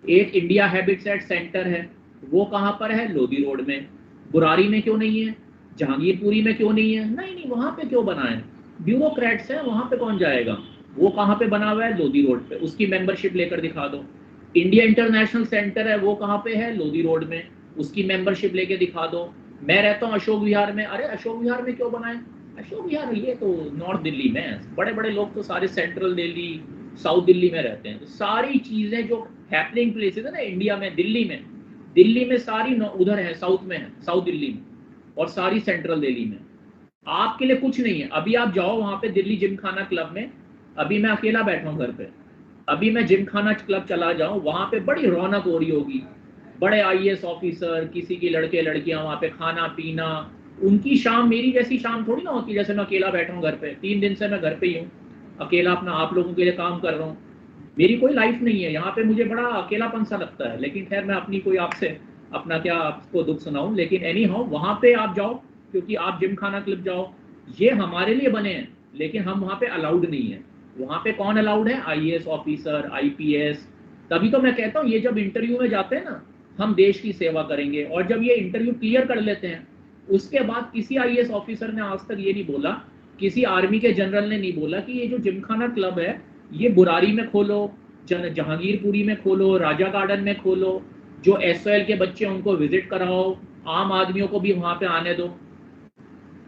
एक इंडिया हैबिटेट सेंटर है, वो कहाँ पर है? लोधी रोड में। बुरारी में क्यों नहीं है? जहांगीरपुरी में क्यों नहीं है? नहीं नहीं, वहां पे क्यों बना है? ब्यूरोक्रेट्स है, वहां पे कौन जाएगा? वो कहाँ पे बना हुआ है? लोधी रोड पे, उसकी मेंबरशिप लेकर दिखा दो। इंडिया इंटरनेशनल सेंटर है, वो कहाँ पे है? लोधी रोड में, उसकी मेंबरशिप लेके दिखा दो। मैं रहता हूँ अशोक विहार में, अरे अशोक विहार में क्यों बनाए? अशोक विहार ये तो नॉर्थ दिल्ली में है, बड़े बड़े लोग तो सारे सेंट्रल दिल्ली साउथ दिल्ली में रहते हैं। तो सारी चीजें जो हैपनिंग प्लेसेस है ना इंडिया में, दिल्ली में सारी उधर है, साउथ में है, साउथ दिल्ली में, और सारी सेंट्रल दिल्ली में। आपके लिए कुछ नहीं है। अभी आप जाओ वहां पे दिल्ली जिम खाना क्लब में, अभी मैं अकेला बैठा हूँ घर पे, अभी मैं जिम खाना क्लब चला जाऊं, वहां पे बड़ी रौनक हो रही होगी, बड़े आईएएस ऑफिसर, किसी की लड़के लड़कियां वहां पे खाना पीना। उनकी शाम मेरी जैसी शाम थोड़ी ना होती, जैसे मैं अकेला बैठा हूँ घर पे, 3 दिन से मैं घर पे ही हूँ, अकेला अपना आप लोगों के लिए काम कर रहा हूँ। मेरी कोई लाइफ नहीं है यहाँ पे, मुझे बड़ा अकेलापन सा लगता है। लेकिन खैर मैं अपनी कोई आपसे अपना क्या आपको दुख सुनाऊं, लेकिन एनी हाउ वहाँ पे आप जाओ, क्योंकि आप जिम खाना क्लब जाओ, ये हमारे लिए बने हैं, लेकिन हम वहाँ पे अलाउड नहीं है। वहाँ पे कौन अलाउड है? IAS officer, IPS. तभी तो मैं कहता हूँ ये जब इंटरव्यू में जाते हैं ना, हम देश की सेवा करेंगे, और जब ये इंटरव्यू क्लियर कर लेते हैं, उसके बाद किसी आईएएस ऑफिसर ने आज तक ये नहीं बोला, किसी आर्मी के जनरल ने नहीं बोला कि ये जो जिमखाना क्लब है ये बुरारी में खोलो, जहांगीरपुरी में खोलो, राजा गार्डन में खोलो, जो एसओएल के बच्चे उनको विजिट कराओ, आम आदमियों को भी वहां पे आने दो।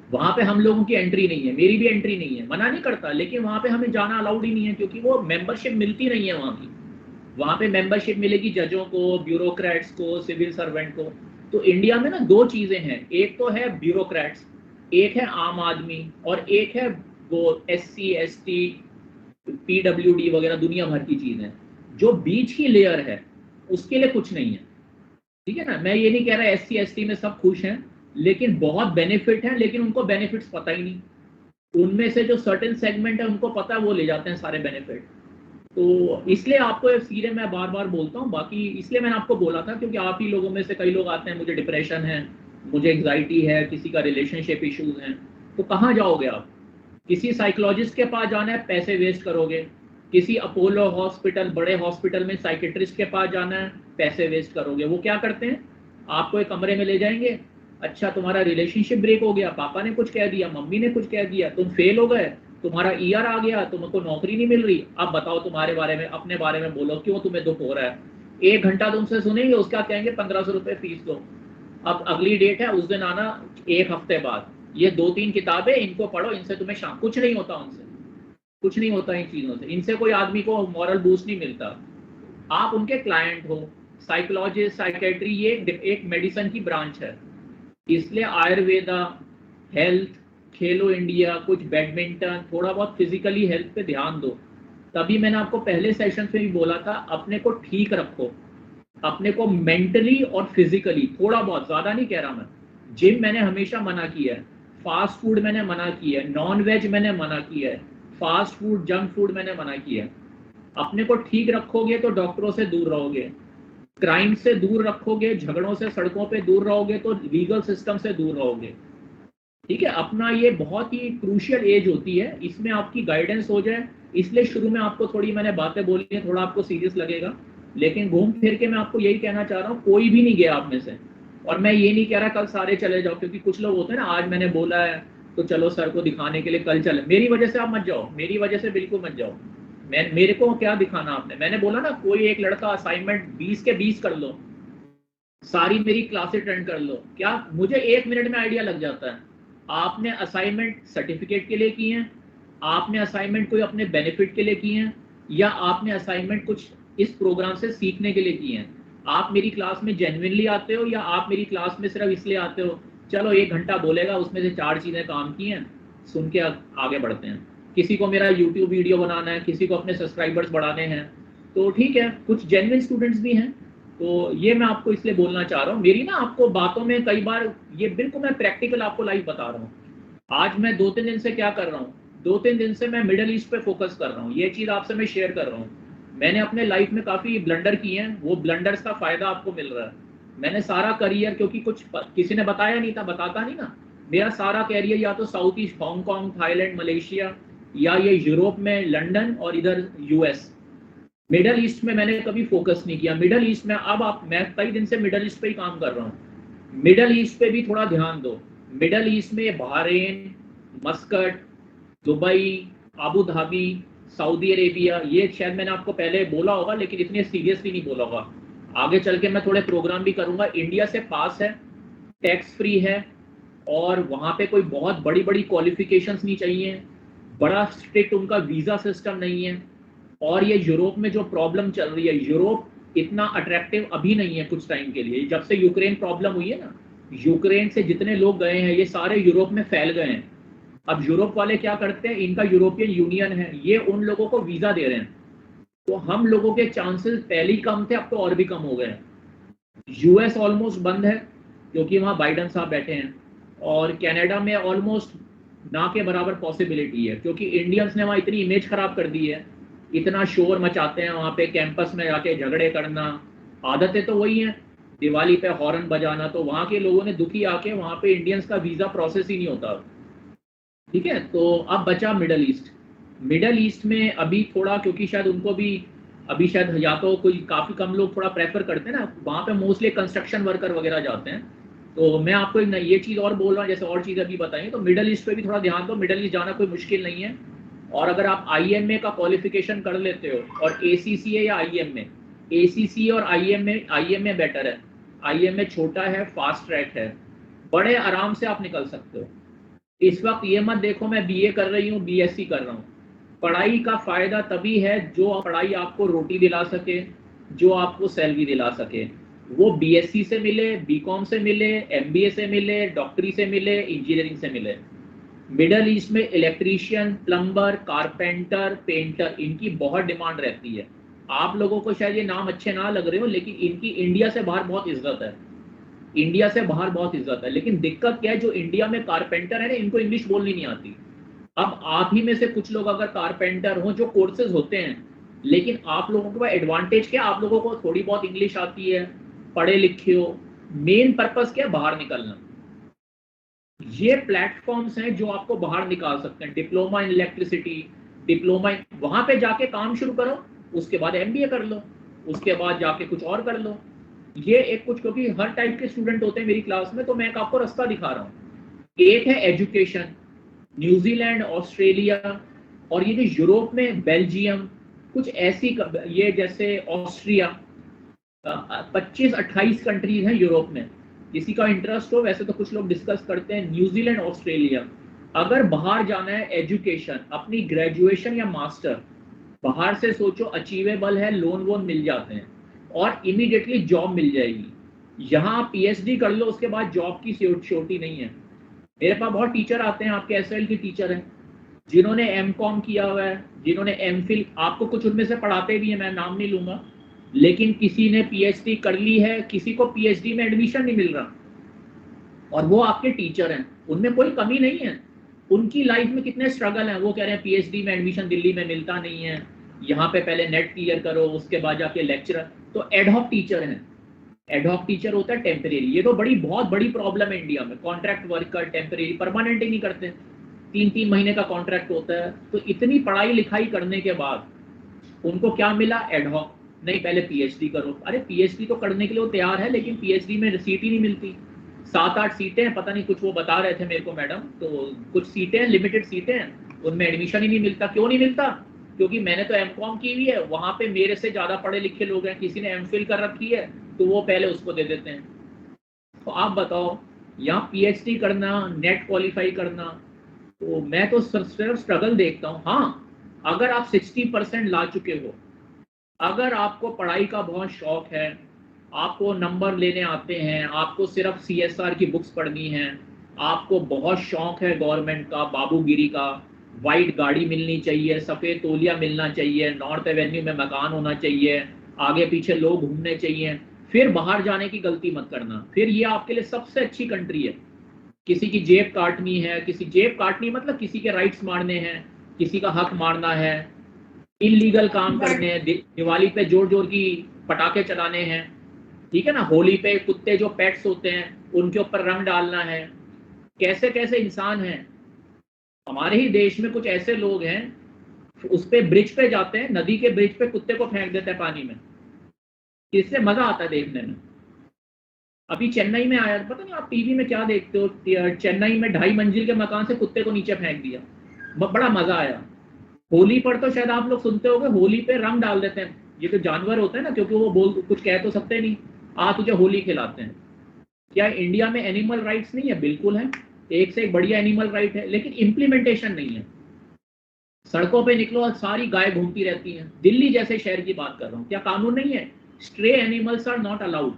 वहां पे हम लोगों की एंट्री नहीं है, मेरी भी एंट्री नहीं है, मना नहीं करता, लेकिन वहां पे हमें जाना अलाउड ही नहीं है, क्योंकि वो मेंबरशिप मिलती नहीं है वहां की। वहां पे मेंबरशिप मिलेगी जजों को, ब्यूरोक्रेट्स को, सिविल सर्वेंट को। तो इंडिया में ना दो चीजें हैं, एक तो है ब्यूरोक्रेट्स, एक है आम आदमी, और एक है वो SC ST PWD वगैरह दुनिया भर की चीजें। जो बीच की लेयर है उसके लिए कुछ नहीं है, ठीक है ना। मैं ये नहीं कह रहा SC ST में सब खुश हैं, लेकिन बहुत बेनिफिट है, लेकिन उनको बेनिफिट्स पता ही नहीं। उनमें से जो सर्टेन सेगमेंट है उनको पता है, वो ले जाते हैं सारे बेनिफिट। तो इसलिए आपको सीधे मैं बार बार बोलता हूँ, बाकी इसलिए मैंने आपको बोला था क्योंकि आप ही लोगों में से कई लोग आते हैं, मुझे डिप्रेशन है, मुझे एंग्जाइटी है, किसी का रिलेशनशिप इश्यूज हैं, तो कहाँ जाओगे आप? किसी साइकोलॉजिस्ट के पास जाना है, पैसे वेस्ट करोगे। किसी अपोलो हॉस्पिटल, बड़े हॉस्पिटल में साइकेट्रिस्ट के पास जाना है, पैसे वेस्ट करोगे। वो क्या करते हैं? आपको एक कमरे में ले जाएंगे, अच्छा तुम्हारा रिलेशनशिप ब्रेक हो गया, पापा ने कुछ कह दिया, मम्मी ने कुछ कह दिया, तुम फेल हो गए, तुम्हारा ईयर आ गया, तुमको नौकरी नहीं मिल रही, अब बताओ तुम्हारे बारे में, अपने बारे में बोलो, क्यों तुम्हें दुख हो रहा है। 1 घंटा तुमसे सुनेंगे, उसका कहेंगे 1500 रुपये फीस दो, अब अगली डेट है, उस दिन आना 1 हफ्ते बाद, ये 2-3 किताबें, इनको पढ़ो, इनसे तुम्हें शाम कुछ नहीं होता, उनसे कुछ नहीं होता, इन चीजों से इनसे कोई आदमी को मॉरल बूस्ट नहीं मिलता। आप उनके क्लाइंट हो। साइकोलॉजिस्ट, साइकेट्री ये एक मेडिसिन की ब्रांच है, इसलिए आयुर्वेदा, हेल्थ, खेलो इंडिया, कुछ बैडमिंटन, थोड़ा बहुत फिजिकली हेल्थ पे ध्यान दो। तभी मैंने आपको पहले सेशन में भी बोला था, अपने को ठीक रखो, अपने को मेंटली और फिजिकली, थोड़ा बहुत, ज्यादा नहीं कह रहा मैं। जिम मैंने हमेशा मना किया है, फास्ट फूड मैंने मना किया है, नॉन वेज मैंने मना किया है, फास्ट फूड जंक फूड मैंने मना किया है। अपने को ठीक रखोगे तो डॉक्टरों से दूर रहोगे, क्राइम से दूर रखोगे, झगड़ों से सड़कों पे दूर रहोगे, तो लीगल सिस्टम से दूर रहोगे, ठीक है। अपना ये बहुत ही क्रूशियल एज होती है, इसमें आपकी गाइडेंस हो जाए, इसलिए शुरू में आपको थोड़ी मैंने बातें बोली है, थोड़ा आपको सीरियस लगेगा, लेकिन घूम फिर के मैं आपको यही कहना चाह रहा हूँ, कोई भी नहीं गया आप में से। और मैं ये नहीं कह रहा कल सारे चले जाओ, क्योंकि कुछ लोग होते हैं ना, आज मैंने बोला है तो चलो सर को दिखाने के लिए कल चले, मेरी वजह से आप मत जाओ, मेरी वजह से बिल्कुल मत जाओ। मेरे को क्या दिखाना आपने? मैंने बोला ना, कोई एक लड़का असाइनमेंट 20 के 20 कर लो, सारी मेरी क्लासेस अटेंड कर लो, क्या मुझे 1 मिनट में आइडिया लग जाता है। आपने असाइनमेंट सर्टिफिकेट के लिए किए हैं, आपने असाइनमेंट कोई अपने बेनिफिट के लिए किए हैं, या आपने असाइनमेंट कुछ इस प्रोग्राम से सीखने के लिए किए हैं? आप मेरी क्लास में जेन्युइनली आते हो, या आप मेरी क्लास में सिर्फ इसलिए आते हो चलो 1 घंटा बोलेगा, उसमें से 4 चीजें काम की हैं, सुन के आगे बढ़ते हैं। किसी को मेरा यूट्यूब वीडियो बनाना है, किसी को अपने सब्सक्राइबर्स बढ़ाने हैं, तो ठीक है, कुछ जेन्युइन स्टूडेंट्स भी हैं। तो ये मैं आपको इसलिए बोलना चाह रहा हूँ, मेरी ना आपको बातों में कई बार ये बिल्कुल मैं प्रैक्टिकल आपको लाइव बता रहा हूँ। आज मैं 2-3 दिन से क्या कर रहा हूँ, 2-3 दिन से मैं मिडल ईस्ट पे फोकस कर रहा हूँ, ये चीज़ आपसे मैं शेयर कर रहा हूँ। मैंने अपने लाइफ में काफ़ी ब्लंडर किए हैं, वो ब्लंडर्स का फ़ायदा आपको मिल रहा है। मैंने सारा करियर, क्योंकि कुछ किसी ने बताया नहीं था, बताता नहीं ना, मेरा सारा कैरियर या तो south east, Hong Kong, Thailand, Malaysia, या ये यूरोप में लंदन और इधर यूएस। मिडल ईस्ट में मैंने कभी फोकस नहीं किया। मिडल ईस्ट में अब आप, मैं कई दिन से मिडल ईस्ट पे ही काम कर रहा हूँ, मिडल ईस्ट पे भी थोड़ा ध्यान दो। मिडल ईस्ट में Bahrain, Muscat, Dubai, Abu Dhabi, Saudi Arabia, ये शायद मैंने आपको पहले बोला होगा लेकिन इतने सीरियसली नहीं बोला होगा। आगे चल के मैं थोड़े प्रोग्राम भी करूंगा। इंडिया से पास है, टैक्स फ्री है, और वहाँ पे कोई बहुत बड़ी बड़ी क्वालिफिकेशंस नहीं चाहिए, बड़ा स्ट्रिक्ट उनका वीज़ा सिस्टम नहीं है। और ये यूरोप में जो प्रॉब्लम चल रही है, यूरोप इतना अट्रैक्टिव अभी नहीं है कुछ टाइम के लिए। जब से यूक्रेन प्रॉब्लम हुई है ना, यूक्रेन से जितने लोग गए हैं ये सारे यूरोप में फैल गए हैं। अब यूरोप वाले क्या करते हैं, इनका यूरोपियन यूनियन है, ये उन लोगों को वीज़ा दे रहे हैं, तो हम लोगों के चांसेस पहले ही कम थे, अब तो और भी कम हो गए हैं। यूएस ऑलमोस्ट बंद है क्योंकि वहाँ बाइडन साहब बैठे हैं, और कनाडा में ऑलमोस्ट ना के बराबर पॉसिबिलिटी है, क्योंकि इंडियंस ने वहाँ इतनी इमेज खराब कर दी है, इतना शोर मचाते हैं वहाँ पे, कैंपस में जाके झगड़े करना, आदतें तो वही हैं, दिवाली पे हॉर्न बजाना, तो वहाँ के लोगों ने दुखी आके वहाँ पे इंडियंस का वीज़ा प्रोसेस ही नहीं होता। ठीक है, तो अब बचा मिडल ईस्ट। मिडल ईस्ट में अभी थोड़ा, क्योंकि शायद उनको भी अभी शायद, या तो कोई काफ़ी कम लोग थोड़ा प्रेफर करते हैं ना, वहाँ पे मोस्टली कंस्ट्रक्शन वर्कर वगैरह जाते हैं। तो मैं आपको ये चीज़ और बोल रहा हूँ, जैसे और चीज़ अभी बताई, तो मिडल ईस्ट पे भी थोड़ा ध्यान दो। मिडल ईस्ट जाना कोई मुश्किल नहीं है, और अगर आप IMA का क्वालिफिकेशन कर लेते हो, और ACCA या IMA, ACCA और IMA बेटर है। IMA छोटा है, फास्ट ट्रैक है, बड़े आराम से आप निकल सकते हो। इस वक्त ये मत देखो मैं BA कर रही हूँ, BSc कर रहा हूँ। पढ़ाई का फायदा तभी है जो पढ़ाई आपको रोटी दिला सके, जो आपको सैलरी दिला सके। वो BSc से मिले, BCom से मिले, MBA से मिले, डॉक्टरी से मिले, इंजीनियरिंग से मिले। मिडल ईस्ट में इलेक्ट्रीशियन, प्लम्बर, कारपेंटर, पेंटर, इनकी बहुत डिमांड रहती है। आप लोगों को शायद ये नाम अच्छे ना लग रहे हो, लेकिन इनकी इंडिया से बाहर बहुत इज्जत है, इंडिया से बाहर बहुत इज्जत है। लेकिन दिक्कत क्या है, जो इंडिया में कारपेंटर है ना, इनको इंग्लिश बोलनी नहीं आती। अब आप ही में से कुछ लोग अगर कारपेंटर हो, जो कोर्सेज होते हैं, लेकिन आप लोगों को एडवांटेज क्या, आप लोगों को थोड़ी बहुत इंग्लिश आती है, पढ़े लिखे हो, मेन पर्पस क्या है, बाहर निकलना। ये प्लेटफॉर्म्स हैं जो आपको बाहर निकाल सकते हैं। डिप्लोमा इन इलेक्ट्रिसिटी, डिप्लोमा, वहां पे जाके काम शुरू करो, उसके बाद MBA कर लो, उसके बाद जाके कुछ और कर लो। ये एक कुछ, क्योंकि हर टाइप के स्टूडेंट होते हैं मेरी क्लास में, तो मैं आपको रास्ता दिखा रहा हूँ। एक है एजुकेशन, न्यूजीलैंड, ऑस्ट्रेलिया, और ये जो यूरोप में बेल्जियम, कुछ ऐसी, ये जैसे ऑस्ट्रिया, 25-28 कंट्रीज हैं यूरोप में। किसी का इंटरेस्ट हो, वैसे तो कुछ लोग डिस्कस करते हैं न्यूजीलैंड, ऑस्ट्रेलिया। अगर बाहर जाना है, एजुकेशन, अपनी ग्रेजुएशन या मास्टर बाहर से सोचो, अचीवेबल है, लोन वोन मिल जाते हैं, और इमीडिएटली जॉब मिल जाएगी। यहाँ PhD कर लो, उसके बाद जॉब की श्योरिटी नहीं है। मेरे पास बहुत टीचर आते हैं, आपके SL के टीचर हैं, जिन्होंने MCom किया हुआ है, जिन्होंने MPhil, आपको कुछ उनमें से पढ़ाते भी हैं, मैं नाम नहीं लूंगा, लेकिन किसी ने PhD कर ली है, किसी को PhD में एडमिशन नहीं मिल रहा, और वो आपके टीचर हैं, उनमें कोई कमी नहीं है। उनकी लाइफ में कितने स्ट्रगल हैं, वो कह रहे हैं PhD में एडमिशन दिल्ली में मिलता नहीं है, यहाँ पे पहले नेट क्लियर करो, उसके बाद जाके लेक्चरर। तो एडहॉक टीचर हैं, एडहॉक टीचर होता है टेम्परेरी। ये तो बहुत बड़ी प्रॉब्लम है इंडिया में, कॉन्ट्रैक्ट वर्कर, टेम्परेरी, परमानेंट ही नहीं करते, 3-3 महीने का कॉन्ट्रैक्ट होता है। तो इतनी पढ़ाई लिखाई करने के बाद उनको क्या मिला, एडहॉक। नहीं, पहले PhD करो। अरे PhD तो करने के लिए वो तैयार है, लेकिन PhD में सीट ही नहीं मिलती। 7-8 सीटें हैं, पता नहीं, कुछ वो बता रहे थे मेरे को मैडम, तो कुछ सीटें हैं, लिमिटेड सीटें हैं, उनमें एडमिशन ही नहीं मिलता। क्यों नहीं मिलता? क्योंकि मैंने तो MCom की हुई है, वहाँ पे मेरे से ज़्यादा पढ़े लिखे लोग हैं, किसी ने MPhil कर रखी है, तो वो पहले उसको दे देते हैं। तो आप बताओ, यहाँ PhD करना, नेट क्वालिफाई करना, तो मैं तो सिर्फ स्ट्रगल देखता हूँ। हाँ, अगर आप 60% ला चुके हो, अगर आपको पढ़ाई का बहुत शौक है, आपको नंबर लेने आते हैं, आपको सिर्फ CSR की बुक्स पढ़नी है, आपको बहुत शौक है गवर्नमेंट का, बाबूगिरी का, वाइट गाड़ी मिलनी चाहिए, सफ़ेद तौलिया मिलना चाहिए, नॉर्थ एवेन्यू में मकान होना चाहिए, आगे पीछे लोग घूमने चाहिए, फिर बाहर जाने की गलती मत करना। फिर ये आपके लिए सबसे अच्छी कंट्री है। किसी की जेब काटनी है, किसी जेब काटनी मतलब किसी के राइट्स मारने हैं, किसी का हक मारना है, इलीगल काम करने हैं, दिवाली पे जोर जोर की पटाखे चलाने हैं, ठीक है ना। होली पे कुत्ते जो पेट्स होते हैं उनके ऊपर रंग डालना है। कैसे कैसे इंसान हैं। हमारे ही देश में कुछ ऐसे लोग हैं, उस पे ब्रिज पे जाते हैं, नदी के ब्रिज पे कुत्ते को फेंक देते हैं पानी में। इससे मजा आता है देखने में। अभी चेन्नई में आया, पता नहीं आप टीवी में क्या देखते हो, चेन्नई में 2.5 मंजिल के मकान से कुत्ते को नीचे फेंक दिया, बड़ा मजा आया। होली पर तो शायद आप लोग सुनते होंगे, होली पे रंग डाल देते हैं ये जो जानवर होते हैं ना, क्योंकि वो बोल कुछ कह तो सकते नहीं, आ तुझे होली खिलाते हैं। क्या इंडिया में एनिमल राइट्स नहीं है? बिल्कुल है, एक से एक बढ़िया एनिमल राइट है, लेकिन इम्प्लीमेंटेशन नहीं है। सड़कों पे निकलो और सारी गाय घूमती रहती हैं। दिल्ली जैसे शहर की बात कर रहा हूँ, क्या कानून नहीं है? Stray animals are not allowed.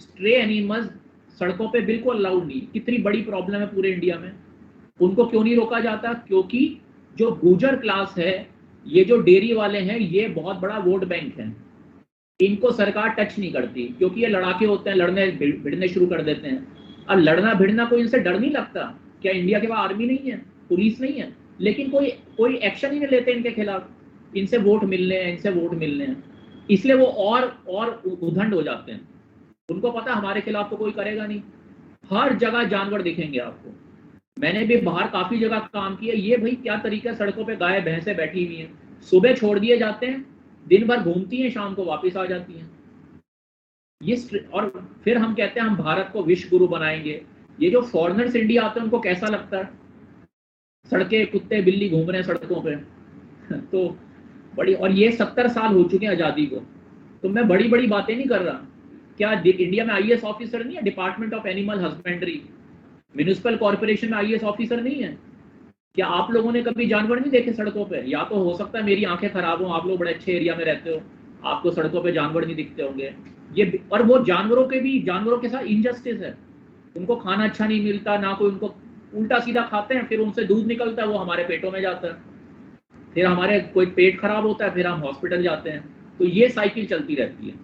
Stray animals सड़कों पे बिल्कुल अलाउड नहीं। कितनी बड़ी प्रॉब्लम है पूरे इंडिया में। उनको क्यों नहीं रोका जाता? क्योंकि जो गुर्जर क्लास है, ये जो डेयरी वाले हैं, ये बहुत बड़ा वोट बैंक है। इनको सरकार टच नहीं करती, क्योंकि ये लड़ाके होते हैं, लड़ने भिड़ने शुरू कर देते हैं। अब लड़ना भिड़ना कोई इनसे डर नहीं लगता? क्या इंडिया के पास आर्मी नहीं है, पुलिस नहीं है? लेकिन कोई कोई एक्शन ही नहीं लेते इनके खिलाफ। इनसे वोट मिलने हैं, इनसे वोट मिलने हैं, इसलिए वो और उधंड हो जाते हैं। उनको पता हमारे खिलाफ तो कोई करेगा नहीं। हर जगह जानवर दिखेंगे आपको। मैंने भी बाहर काफी जगह काम किया। ये भाई क्या तरीका, सड़कों पे गाय भैंसे बैठी हुई हैं, सुबह छोड़ दिए जाते हैं, दिन भर घूमती हैं, शाम को वापस आ जाती हैं। और फिर हम कहते हैं हम भारत को विश्व गुरु बनाएंगे। ये जो फॉरेनर्स इंडिया आते हैं उनको कैसा लगता है? सड़कें कुत्ते बिल्ली घूम रहे हैं सड़कों पे। तो बड़ी, और ये 70 साल हो चुके हैं आजादी को। तो मैं बड़ी बड़ी बातें नहीं कर रहा। क्या इंडिया में आईएएस ऑफिसर नहीं है? Department of animal husbandry, municipal corporation में आईएएस ऑफिसर नहीं है? क्या आप लोगों ने कभी जानवर नहीं देखे सड़कों पे? या तो हो सकता है मेरी आंखें खराब हो, आप लोग बड़े अच्छे एरिया में रहते हो, आपको सड़कों पे जानवर नहीं दिखते होंगे। ये और वो जानवरों के साथ इनजस्टिस है। उनको खाना अच्छा नहीं मिलता, ना कोई उनको, उल्टा सीधा खाते हैं, फिर उनसे दूध निकलता है, वो हमारे पेटों में जाता है, फिर हमारे कोई पेट खराब होता है, फिर हम हॉस्पिटल जाते हैं। तो ये साइकिल चलती रहती है।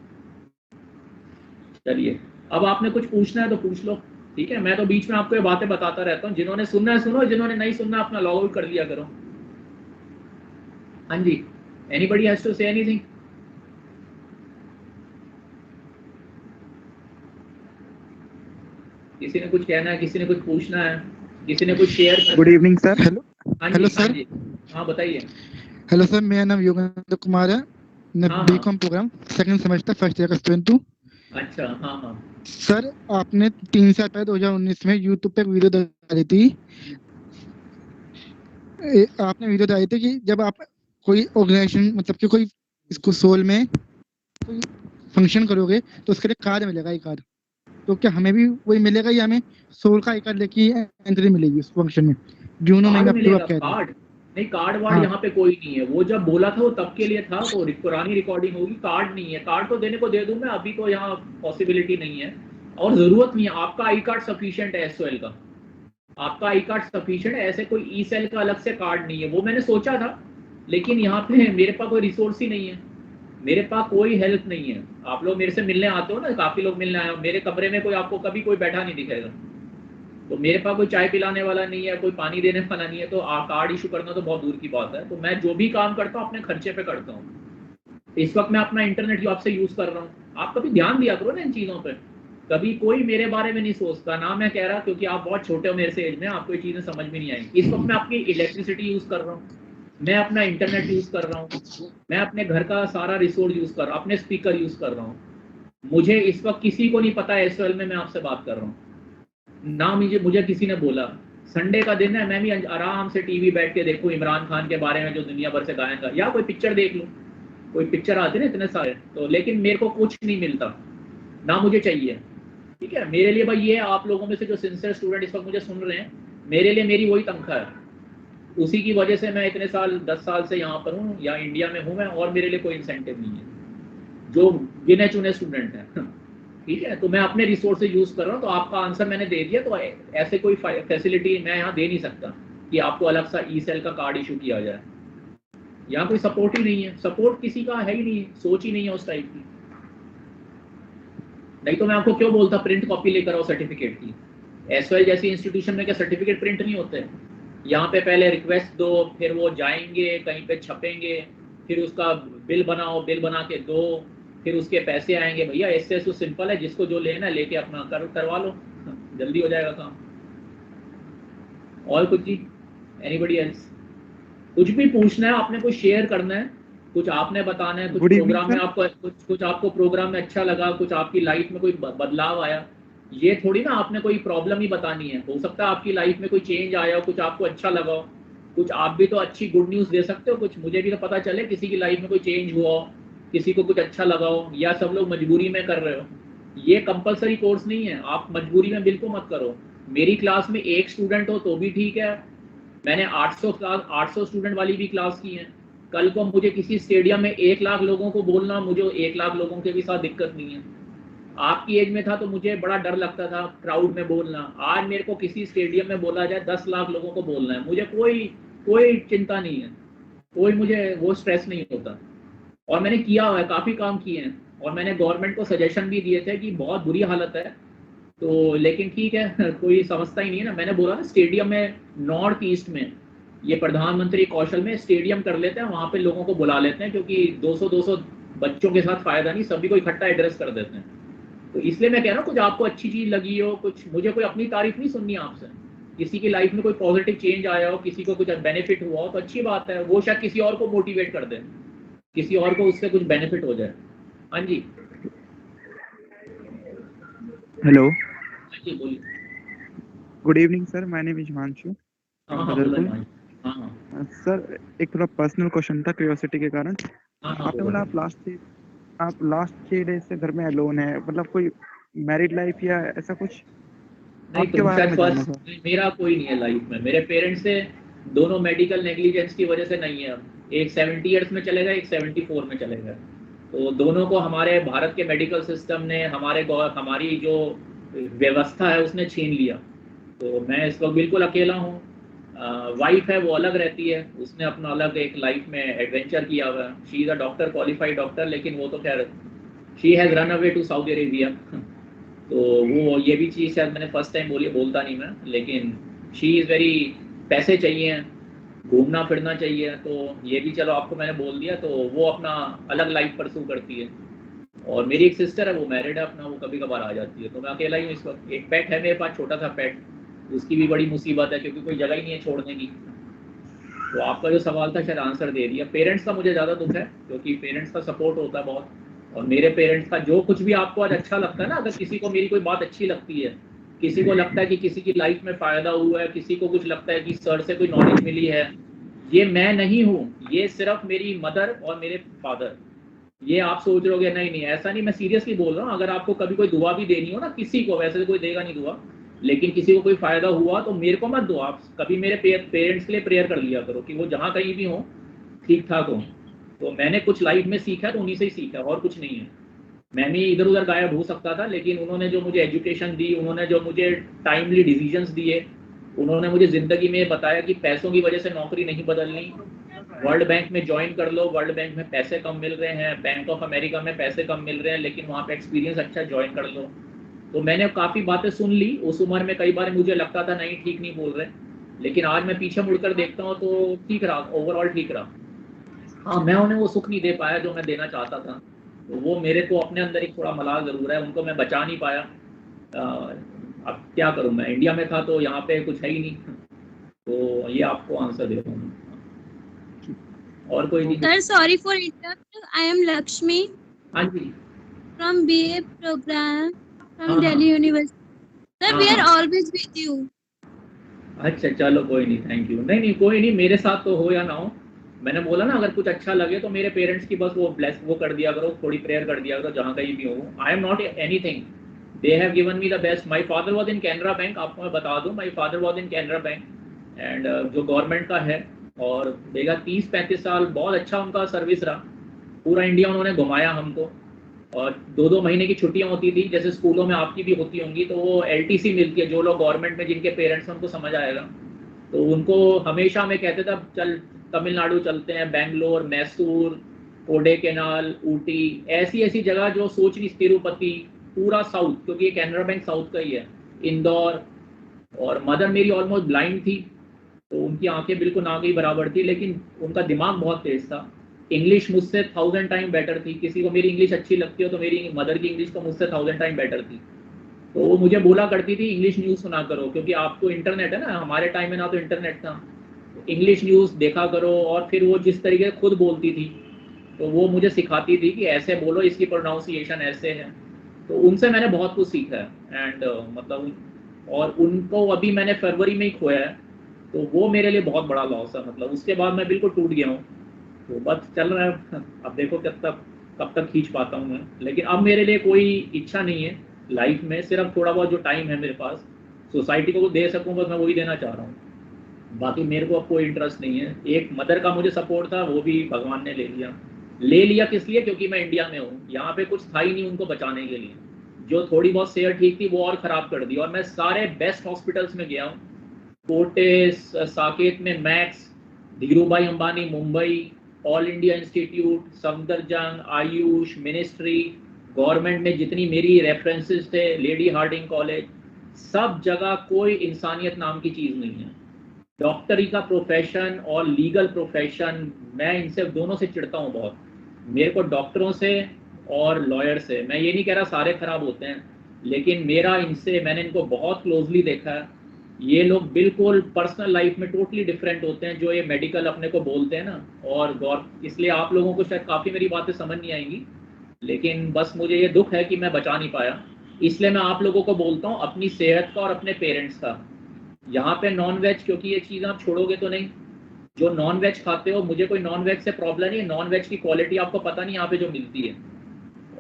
चलिए, अब आपने कुछ पूछना है तो पूछ लो, ठीक है। मैं तो बीच में आपको ये बातें बताता रहता हूँ, जिन्होंने सुनना है सुनो, जिन्होंने नहीं सुनना अपना लॉग आउट कर लिया करो। हाँ जी, anybody has to say anything? किसी ने कुछ कहना है, किसी ने कुछ पूछना है, किसी ने कुछ शेयर करना है? Good evening sir. हेलो। हाँ हेलो जी, सर। हाँ जी, हाँ बताइए। हेलो सर, मेरा नाम योगेंद्र कुमार है। मैं हाँ हाँ, BCom programme second semester first year का स्टूडेंट हूँ। अच्छा, हाँ हाँ सर, आपने 3 साल पहले 2019 में यूट्यूब पे एक वीडियो डाली थी। आपने वीडियो डाली थी कि जब आप कोई ऑर्गेनाइजेशन, मतलब कि कोई इसको सोल में कोई फंक्शन करोगे तो उसके लिए कार्ड मिलेगा, आई कार्ड। तो क्या हमें भी वही मिलेगा या हमें सोल का आई कार्ड लेके एंट्री मिलेगी उस फंक्शन में? दोनों में कार्ड आप कह मिलेगा, रहे हैं। कार्ड नहीं, कार्ड वार्ड हाँ। यहाँ पे कोई नहीं है। वो जब बोला था वो तब के लिए था, तो पुरानी रिकॉर्डिंग होगी। कार्ड नहीं है। कार्ड तो देने को दे दूं मैं, अभी तो यहाँ पॉसिबिलिटी नहीं है और जरूरत नहीं है। आपका आई कार्ड सफिशिएंट है एसओएल का, आपका आई कार्ड सफिशिएंट है। ऐसे कोई ई सेल का अलग से कार्ड नहीं है। वो मैंने सोचा था, लेकिन यहाँ पे मेरे पास कोई रिसोर्स ही नहीं है, मेरे पास कोई हेल्प नहीं है। आप लोग मेरे से मिलने आते हो ना, काफी लोग मिलने आए हो, मेरे कमरे में कोई आपको कभी कोई बैठा नहीं दिखेगा। तो मेरे पास कोई चाय पिलाने वाला नहीं है, कोई पानी देने वाला नहीं है, तो कार्ड इशू करना तो बहुत दूर की बात है। तो मैं जो भी काम करता हूँ अपने खर्चे पे करता हूँ। इस वक्त मैं अपना इंटरनेट आपसे यूज कर रहा हूँ। आप कभी ध्यान दिया करो ना इन चीज़ों पे। कभी कोई मेरे बारे में नहीं सोचता ना, मैं कह रहा, क्योंकि आप बहुत छोटे हो मेरे से एज में, आपको ये चीज़ें समझ में नहीं आएंगी। इस वक्त मैं अपनी इलेक्ट्रिसिटी यूज़ कर रहा हूँ, मैं अपना इंटरनेट यूज़ कर रहा हूँ, मैं अपने घर का सारा रिसोर्स यूज़ कर रहा हूँ, अपने स्पीकर यूज़ कर रहा हूँ। मुझे इस वक्त किसी को नहीं पता है एसएल में मैं आपसे बात कर रहा हूँ ना, मुझे किसी ने बोला। संडे का दिन है, मैं भी आराम से टीवी बैठ के देखूं इमरान खान के बारे में जो दुनिया भर से गायन का, या कोई पिक्चर देख लूं, कोई पिक्चर आते ना इतने सारे। तो लेकिन मेरे को कुछ नहीं मिलता ना, मुझे चाहिए। ठीक है, मेरे लिए भाई ये आप लोगों में से जो सिंसियर स्टूडेंट इस वक्त मुझे सुन रहे हैं, मेरे लिए मेरी वही तनख्वाह है। उसी की वजह से मैं इतने साल 10 साल से यहाँ पर हूँ या इंडिया में हूँ मैं, और मेरे लिए कोई इंसेंटिव नहीं है। जो गिने चुने स्टूडेंट हैं, ठीक है, तो मैं अपने रिसोर्सेज यूज कर रहा हूँ। तो आपका आंसर मैंने दे दिया। तो ऐसे कोई फैसिलिटी मैं यहाँ दे नहीं सकता कि आपको अलग सा ई सेल का कार्ड इशू किया जाए। यहाँ कोई सपोर्ट ही नहीं है, सपोर्ट किसी का है ही नहीं, सोच ही नहीं है उस टाइप की। नहीं तो मैं आपको क्यों बोलता प्रिंट कॉपी लेकर आओ सर्टिफिकेट की। एसओएल जैसी इंस्टीट्यूशन में क्या सर्टिफिकेट प्रिंट नहीं होते? यहाँ पे पहले रिक्वेस्ट दो, फिर वो जाएंगे कहीं पे छपेंगे, फिर उसका बिल बनाओ, बिल बना के दो, फिर उसके पैसे आएंगे। भैया इससे तो सिंपल है, जिसको जो लेना है लेके अपना करवा लो, जल्दी हो जाएगा काम। और कुछ जी, एनीबडी एल्स? कुछ भी पूछना है आपने, कुछ शेयर करना है, कुछ आपने बताना है, कुछ गुड इवनिंग प्रोग्राम में सर। आपको कुछ आपको प्रोग्राम में अच्छा लगा, कुछ आपकी लाइफ में कोई बदलाव आया। ये थोड़ी ना आपने कोई प्रॉब्लम ही बतानी है, हो सकता है आपकी लाइफ में कोई चेंज आया हो, कुछ आपको अच्छा लगा हो, कुछ आप भी तो अच्छी गुड न्यूज़ दे सकते हो, कुछ मुझे भी तो पता चले किसी की लाइफ में कोई चेंज हुआ हो, किसी को कुछ अच्छा लगा हो, या सब लोग मजबूरी में कर रहे हो। ये कंपलसरी कोर्स नहीं है, आप मजबूरी में बिल्कुल मत करो। मेरी क्लास में एक स्टूडेंट हो तो भी ठीक है, मैंने 800 स्टूडेंट वाली भी क्लास की है। कल को मुझे किसी स्टेडियम में 1 लाख लोगों को बोलना, मुझे 1 लाख लोगों के भी साथ दिक्कत नहीं है। आपकी एज में था तो मुझे बड़ा डर लगता था क्राउड में बोलना, आज मेरे को किसी स्टेडियम में बोला जाए 10 लाख लोगों को बोलना है, मुझे कोई चिंता नहीं है, कोई मुझे वो स्ट्रेस नहीं होता। और मैंने किया हुआ है, काफ़ी काम किए हैं, और मैंने गवर्नमेंट को सजेशन भी दिए थे कि बहुत बुरी हालत है तो, लेकिन ठीक है कोई समझता ही नहीं है ना। मैंने बोला ना स्टेडियम में, नॉर्थ ईस्ट में ये प्रधानमंत्री कौशल में स्टेडियम कर लेते हैं, वहाँ पे लोगों को बुला लेते हैं, क्योंकि 200 बच्चों के साथ फ़ायदा नहीं, सभी को इकट्ठा एड्रेस कर देते हैं। तो इसलिए मैं कह रहा हूँ, कुछ आपको अच्छी चीज़ लगी हो, कुछ मुझे कोई अपनी तारीफ नहीं सुननी आपसे, किसी की लाइफ में कोई पॉजिटिव चेंज आया हो, किसी को कुछ बेनिफिट हुआ हो तो अच्छी बात है, वो शायद किसी और को मोटिवेट कर दे, किसी और को उससे कुछ बेनिफिट हो जाए। हाँ जी, हेलो, हाँ जी, बोलिए। Good evening sir, my name is Himanshu हाँ फ्रॉम हाँ, बोलो बदरपुर। हाँ हाँ सर एक थोड़ा पर्सनल क्वेश्चन था क्यूरियोसिटी के कारण। हाँ हाँ, आपने बोलो। बोला आप लास्ट 6 डेज से घर में अलोन है, मतलब कोई मैरिड लाइफ या ऐसा कुछ नहीं, आपके तुम बारे शायद में जानना था। फर्स्ट, मेरा कोई नहीं है लाइफ में, मेरे पेरेंट्स से दोनों मेडिकल नेग्लिजेंस की वजह से नहीं है, एक 70 ईयर्स में चलेगा, एक 74 में चलेगा। तो दोनों को हमारे भारत के मेडिकल सिस्टम ने, हमारी जो व्यवस्था है उसने छीन लिया। तो मैं इस वक्त बिल्कुल अकेला हूँ। वाइफ है वो अलग रहती है, उसने अपना अलग एक लाइफ में एडवेंचर किया हुआ है, she is a doctor, qualified doctor, लेकिन वो तो खैर she has run away to Saudi Arabia. तो वो ये भी चीज़ शायद मैंने फर्स्ट टाइम बोली, बोलता नहीं मैं, लेकिन शी इज़ वेरी, पैसे चाहिए, घूमना फिरना चाहिए, तो ये भी चलो आपको मैंने बोल दिया। तो वो अपना अलग लाइफ परस्यू करती है, और मेरी एक सिस्टर है वो मैरिड है अपना, वो कभी कभार आ जाती है। तो मैं अकेला ही हूँ इस वक्त। एक पेट है मेरे पास, छोटा सा पेट, उसकी भी बड़ी मुसीबत है क्योंकि कोई जगह ही नहीं है छोड़ने की। तो आपका जो सवाल था शायद आंसर दे दिया। पेरेंट्स का मुझे ज़्यादा दुख है क्योंकि पेरेंट्स का सपोर्ट होता है बहुत, और मेरे पेरेंट्स का जो कुछ भी आपको आज अच्छा लगता है ना, अगर किसी को मेरी कोई बात अच्छी लगती है, किसी को लगता है कि किसी की लाइफ में फ़ायदा हुआ है, किसी को कुछ लगता है कि सर से कोई नॉलेज मिली है, ये मैं नहीं हूँ, ये सिर्फ मेरी मदर और मेरे फादर। ये आप सोच रहे होगे, नहीं नहीं ऐसा नहीं, मैं सीरियसली बोल रहा हूँ। अगर आपको कभी कोई दुआ भी देनी हो ना किसी को, वैसे तो कोई देगा नहीं दुआ, लेकिन किसी को कोई फ़ायदा हुआ तो मेरे को मत दो, आप कभी मेरे पेरेंट्स के लिए प्रेयर कर लिया करो कि वो जहाँ कहीं भी हो ठीक ठाक हो। तो मैंने कुछ लाइफ में सीखा तो उन्हीं से ही सीखा, और कुछ नहीं है। मैं भी इधर उधर गायब हो सकता था, लेकिन उन्होंने जो मुझे एजुकेशन दी, उन्होंने जो मुझे टाइमली डिसीजंस दिए, उन्होंने मुझे ज़िंदगी में बताया कि पैसों की वजह से नौकरी नहीं बदलनी, वर्ल्ड बैंक में ज्वाइन कर लो, वर्ल्ड बैंक में पैसे कम मिल रहे हैं, बैंक ऑफ अमेरिका में पैसे कम मिल रहे हैं, लेकिन वहाँ पे एक्सपीरियंस अच्छा, ज्वाइन कर लो। तो मैंने काफ़ी बातें सुन ली उस उम्र में, कई बार मुझे लगता था नहीं ठीक नहीं बोल रहे, लेकिन आज मैं पीछे मुड़कर देखता हूँ तो ठीक रहा, ओवरऑल ठीक रहा। हाँ, मैं उन्हें वो सुख नहीं दे पाया जो मैं देना चाहता था, तो वो मेरे को अपने अंदर एक थोड़ा मलाल ज़रूर है, उनको मैं बचा नहीं पाया। अब क्या करूँ, मैं इंडिया में था तो यहाँ पे कुछ है ही नहीं। तो ये आपको आंसर दे रहा हूँ। और कोई नहीं? Sir, sorry for interrupt. I am Lakshmi हाँ जी, from BA program from हाँ Delhi हाँ University. Sir, हाँ we are हाँ, always with you. अच्छा चलो कोई नहीं, थैंक यू। नहीं नहीं, कोई नहीं, मेरे साथ तो हो या ना हो, मैंने बोला ना अगर कुछ अच्छा लगे तो मेरे पेरेंट्स की बस वो ब्लेस वो कर दिया करो, थोड़ी प्रेयर कर दिया करो जहाँ कहीं भी हो। I am not anything, they have given me the best. My father was in Canara bank, आपको मैं बता दूं, my father was in Canara bank, and जो गवर्नमेंट का है, और देगा 30-35 साल, बहुत अच्छा उनका सर्विस रहा, पूरा इंडिया उन्होंने घुमाया हमको। और 2-2 महीने की छुट्टियां होती थी, जैसे स्कूलों में आपकी भी होती होंगी, तो वो एलटीसी मिलती है, जो लोग गवर्नमेंट में जिनके पेरेंट्स हैं उनको समझ आएगा। तो उनको हमेशा हमें कहते थे चल तमिलनाडु चलते हैं, बेंगलोर, मैसूर, कोडेकेनाल, ऊटी, ऐसी ऐसी जगह जो सोच नहीं, तिरुपति, पूरा साउथ, क्योंकि ये कैनरा बैंक साउथ का ही है, इंदौर। और मदर मेरी ऑलमोस्ट ब्लाइंड थी, तो उनकी आंखें बिल्कुल ना की बराबर थी, लेकिन उनका दिमाग बहुत तेज था। इंग्लिश मुझसे 1000 टाइम बेटर थी। किसी को मेरी इंग्लिश अच्छी लगती हो तो मेरी मदर की इंग्लिश तो मुझसे 1000 टाइम बेटर थी। तो वो मुझे बोला करती थी इंग्लिश न्यूज़ सुना करो, क्योंकि आपको इंटरनेट है ना, हमारे टाइम में ना तो इंटरनेट था, इंग्लिश न्यूज़ देखा करो। और फिर वो जिस तरीके से खुद बोलती थी तो वो मुझे सिखाती थी कि ऐसे बोलो, इसकी प्रोनाउंसिएशन ऐसे है। तो उनसे मैंने बहुत कुछ सीखा है एंड मतलब, और उनको अभी मैंने फरवरी में ही खोया है, तो वो मेरे लिए बहुत बड़ा लॉस है। मतलब उसके बाद मैं बिल्कुल टूट गया हूँ। तो बस चल रहा है, अब देखो कब तक खींच पाता हूँ मैं। लेकिन अब मेरे लिए कोई इच्छा नहीं है लाइफ में, सिर्फ थोड़ा बहुत जो टाइम है मेरे पास सोसाइटी को दे सकूँ, बस मैं वही देना चाह रहा हूँ। बाकी मेरे को अब कोई इंटरेस्ट नहीं है। एक मदर का मुझे सपोर्ट था, वो भी भगवान ने ले लिया किस लिए? क्योंकि मैं इंडिया में हूँ, यहाँ पे कुछ था ही नहीं उनको बचाने के लिए। जो थोड़ी बहुत सेहत ठीक थी वो और ख़राब कर दी। और मैं सारे बेस्ट हॉस्पिटल्स में गया हूँ, कोर्टेस, साकेत में max, Dhirubhai Ambani Mumbai, all India institute, Safdarjung, Ayush, ministry, government में जितनी मेरी रेफरेंसेस थे, लेडी हार्डिंग कॉलेज, सब जगह कोई इंसानियत नाम की चीज़ नहीं है। डॉक्टरी का प्रोफेशन और लीगल प्रोफेशन, मैं इनसे दोनों से चिढ़ता हूँ बहुत। मेरे को डॉक्टरों से और लॉयर से, मैं ये नहीं कह रहा सारे खराब होते हैं, लेकिन मेरा इनसे, मैंने इनको बहुत क्लोजली देखा है। ये लोग बिल्कुल पर्सनल लाइफ में टोटली डिफरेंट होते हैं जो ये मेडिकल अपने को बोलते हैं ना। और इसलिए आप लोगों को शायद काफ़ी मेरी बातें समझ नहीं आएंगी, लेकिन बस मुझे ये दुख है कि मैं बचा नहीं पाया। इसलिए मैं आप लोगों को बोलता हूँ अपनी सेहत का और अपने पेरेंट्स का। यहाँ पे नॉन वेज, क्योंकि ये चीज़ आप छोड़ोगे तो नहीं। जो नॉन वेज खाते हो, मुझे कोई नॉन वेज से प्रॉब्लम नहीं है, नॉन वेज की क्वालिटी आपको पता नहीं यहाँ पे जो मिलती है।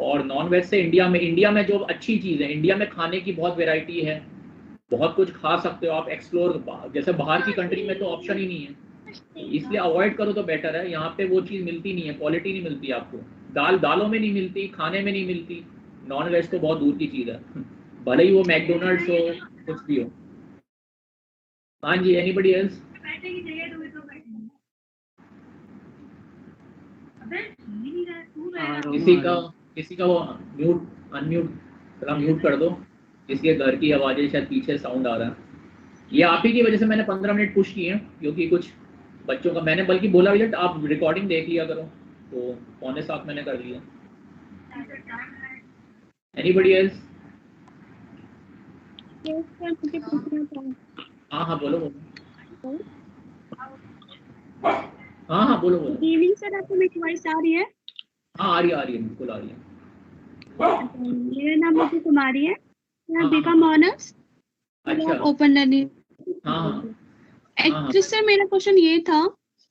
और नॉन वेज से इंडिया में जो अच्छी चीज़ है, इंडिया में खाने की बहुत वेराइटी है, बहुत कुछ खा सकते हो आप एक्सप्लोर। जैसे बाहर की कंट्री में तो ऑप्शन ही नहीं है, इसलिए अवॉइड करो तो बेटर है। यहाँ पे वो चीज़ मिलती नहीं है, क्वालिटी नहीं मिलती आपको, दालों में नहीं मिलती, खाने में नहीं मिलती। नॉन वेज तो बहुत दूर की चीज़ है, भले ही वो मैकडोनल्ड्स हो, कुछ भी हो। हाँ जी, एनीबडी एल्स? किसी का वो म्यूट अनम्यूट, थोड़ा म्यूट कर दो। किसी के घर की आवाज़ें, शायद पीछे साउंड आ रहा है। ये आप ही की वजह से मैंने 15 मिनट पुश किए हैं, क्योंकि कुछ बच्चों का मैंने बल्कि बोला भी आप रिकॉर्डिंग देख लिया करो, तो 6:45 मैंने कर लिया। Anybody else? हाँ हाँ बोलो बोलो। हाँ हाँ बोलो बोलो। इवनिंग सर, आपको मेरी वॉइस आ रही है? हाँ आ रही है, बिल्कुल आ रही है। मेरा नाम नीतू कुमारी है, मैं हाँ, बीकॉम ऑनर्स अच्छा। Open learning. हाँ एक्चुअली सर मेरा क्वेश्चन ये था,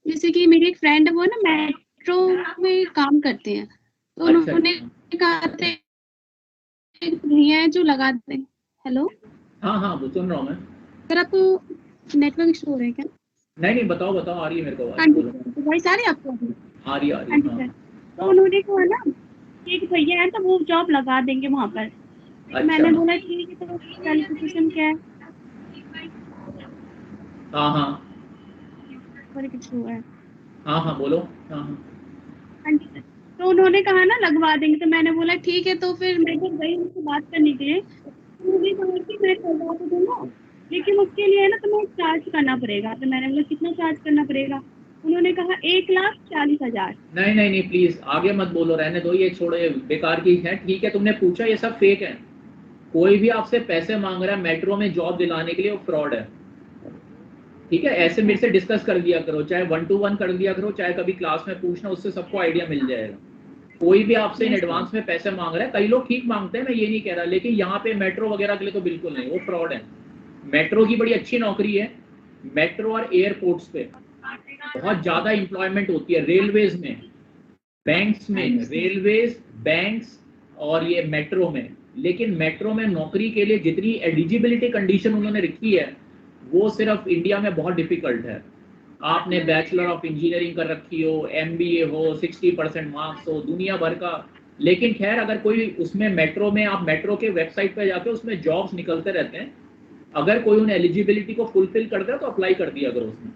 जैसे कि मेरी एक फ्रेंड है, वो ना मेट्रो में काम करते हैं, तो अच्छा, उन्होंने कहा था भैया है जो लगा दें। हेलो हाँ हाँ वो सुन रहा हूँ मैं। सर, आपको नेटवर्क इशू हो रहा है क्या? नहीं बताओ आ रही है मेरे को हाँ आवाज़, जी, बोलो। वॉइस आ रही है आपको? आ रही हाँ है जी हाँ। सर, तो उन्होंने कहा ना कि एक भैया है तो वो जॉब लगा देंगे वहाँ पर। तो मैंने अच्छा। बोला ठीक है, तो क्वालिफिकेशन क्या है? हाँ हाँ नेटवर्क इशू है। हाँ बोलो। हाँ हाँ हाँ जी सर, तो उन्होंने कहा ना लगवा देंगे, तो मैंने बोला ठीक है। तो फिर मैं जब गई उनसे बात करने के लिए, तो उन्होंने कहा कि मैं करवा तो दूंगा, लेकिन उसके लिए ना तुम्हें चार्ज करना पड़ेगा। तो मैंने बोला कितना चार्ज करना पड़ेगा? उन्होंने कहा 1,40,000। नहीं प्लीज आगे मत बोलो, रहने दो, ये छोड़ो, ये बेकार की है। ठीक है तुमने पूछा, ये सब फेक है। कोई भी आपसे पैसे मांग रहा है मेट्रो में जॉब दिलाने के लिए, वो फ्रॉड है। ठीक है, ऐसे मेरे से डिस्कस कर दिया करो, चाहे 1 to 1 कर दिया करो, चाहे कभी क्लास में पूछना, उससे सबको आइडिया मिल जाएगा। कोई भी आपसे इन एडवांस में पैसे मांग रहा है, कई लोग ठीक मांगते हैं, मैं ये नहीं कह रहा, लेकिन यहाँ पे मेट्रो वगैरह के लिए तो बिल्कुल नहीं, वो फ्रॉड है। मेट्रो की बड़ी अच्छी नौकरी है, मेट्रो और एयरपोर्ट्स पे बहुत ज़्यादा एम्प्लॉयमेंट होती है, रेलवेज में, बैंक्स में, रेलवेज, बैंक्स और ये मेट्रो में। लेकिन मेट्रो में नौकरी के लिए जितनी एलिजिबिलिटी कंडीशन उन्होंने रखी है, वो सिर्फ इंडिया में बहुत डिफिकल्ट है। आपने बैचलर ऑफ इंजीनियरिंग कर रखी हो, MBA हो, 60% मार्क्स हो, दुनिया भर का। लेकिन खैर, अगर कोई उसमें मेट्रो में, आप मेट्रो के वेबसाइट पे जाके उसमें जॉब्स निकलते रहते हैं, अगर कोई उन एलिजिबिलिटी को फुलफिल करता है तो अप्लाई कर दिया करो उसमें।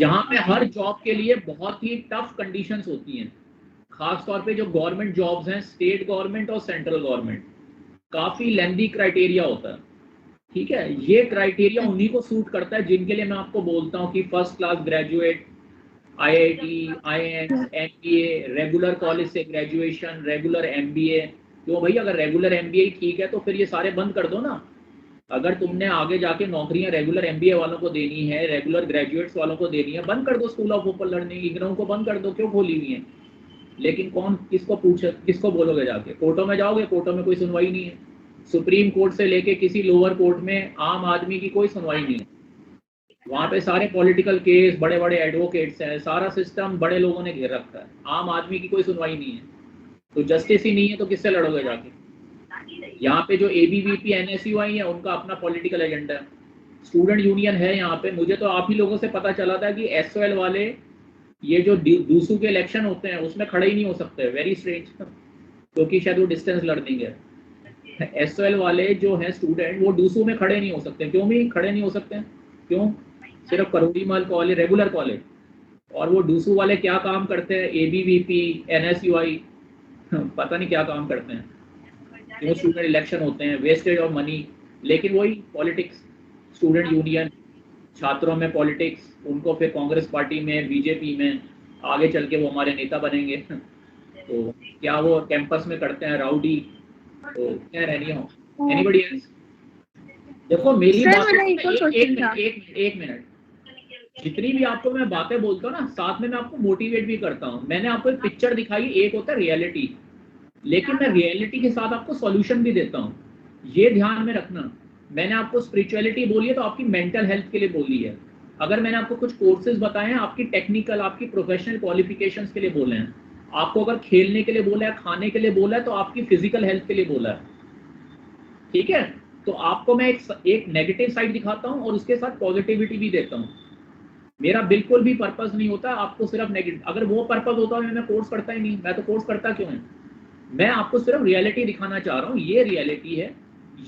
यहाँ पे हर जॉब के लिए बहुत ही टफ कंडीशंस होती हैं, खास तौर पे जो गवर्नमेंट जॉब्स हैं, स्टेट गवर्नमेंट और सेंट्रल गवर्नमेंट, काफी लेंदी क्राइटेरिया होता है। ठीक है, ये क्राइटेरिया उन्हीं को सूट करता है जिनके लिए मैं आपको बोलता हूँ कि first class graduate, IIT, IIMs, MBA, regular college से ग्रेजुएशन, रेगुलर MBA। क्यों भाई, अगर रेगुलर MBA ठीक है तो फिर ये सारे बंद कर दो ना। अगर तुमने आगे जाके नौकरियां रेगुलर MBA वालों को देनी है, रेगुलर ग्रेजुएट्स वालों को देनी है, बंद कर दो school of open learning, IGNOU को बंद कर दो, क्यों खोली हुई है? लेकिन कौन किसको पूछे, किसको बोलोगे जाके? कोर्टों में जाओगे, कोर्टों में कोई सुनवाई नहीं है। सुप्रीम कोर्ट से लेके किसी लोअर कोर्ट में आम आदमी की कोई सुनवाई नहीं है। वहाँ पे सारे पॉलिटिकल केस, बड़े बड़े एडवोकेट्स हैं, सारा सिस्टम बड़े लोगों ने घेर रखा है, आम आदमी की कोई सुनवाई नहीं है। तो जस्टिस ही नहीं है तो किससे लड़ोगे जाके? यहाँ पे जो ABVP NSUI है उनका अपना पॉलिटिकल एजेंडा है, स्टूडेंट यूनियन है यहाँ पे। मुझे तो आप ही लोगों से पता चला था कि SOL वाले ये जो दूसू के इलेक्शन होते हैं उसमें खड़े ही नहीं हो सकते, वेरी स्ट्रेंज, क्योंकि शायद वो डिस्टेंस लर्निंग है। SOL वाले जो है स्टूडेंट, वो दूसू में खड़े नहीं हो सकते। क्यों भी खड़े नहीं हो सकते? क्यों? सिर्फ करोड़ीमल कॉलेज, रेगुलर कॉलेज, और वो दूसू वाले क्या काम करते हैं? ABVP NSUI पता नहीं क्या काम करते हैं, क्यों स्टूडेंट इलेक्शन होते हैं, वेस्टेज ऑफ मनी। लेकिन वही पॉलिटिक्स, स्टूडेंट यूनियन, छात्रों में पॉलिटिक्स, उनको फिर कांग्रेस पार्टी में, BJP में, आगे चल के वो हमारे नेता बनेंगे। तो क्या वो कैंपस में करते हैं राउडी? तो क्या रहनी हो एनीबॉडी एल्स? देखो मेरी बात, एक मिनट, जितनी भी आपको मैं बातें बोलता हूँ ना, साथ में मैं आपको मोटिवेट भी करता हूँ। मैंने आपको एक पिक्चर दिखाई, एक होता है रियलिटी, लेकिन मैं रियलिटी के साथ आपको सॉल्यूशन भी देता हूँ, ये ध्यान में रखना। मैंने आपको स्पिरिचुअलिटी बोली है तो आपकी मेंटल हेल्थ के लिए बोली है। अगर मैंने आपको कुछ कोर्सेज बताए हैं, आपकी टेक्निकल, आपकी प्रोफेशनल क्वालिफिकेशंस के लिए बोले हैं। आपको अगर खेलने के लिए बोला है, खाने के लिए बोला है, तो आपकी फिजिकल हेल्थ के लिए बोला है, ठीक है? तो आपको मैं एक नेगेटिव साइड दिखाता हूँ और उसके साथ पॉजिटिविटी भी देता हूँ। मेरा बिल्कुल भी पर्पस नहीं होता आपको सिर्फ नेगेटिव। अगर वो पर्पस होता है मैं कोर्स करता ही नहीं। मैं तो कोर्स करता क्यों है? मैं आपको सिर्फ रियलिटी दिखाना चाह रहा हूँ। ये रियलिटी है,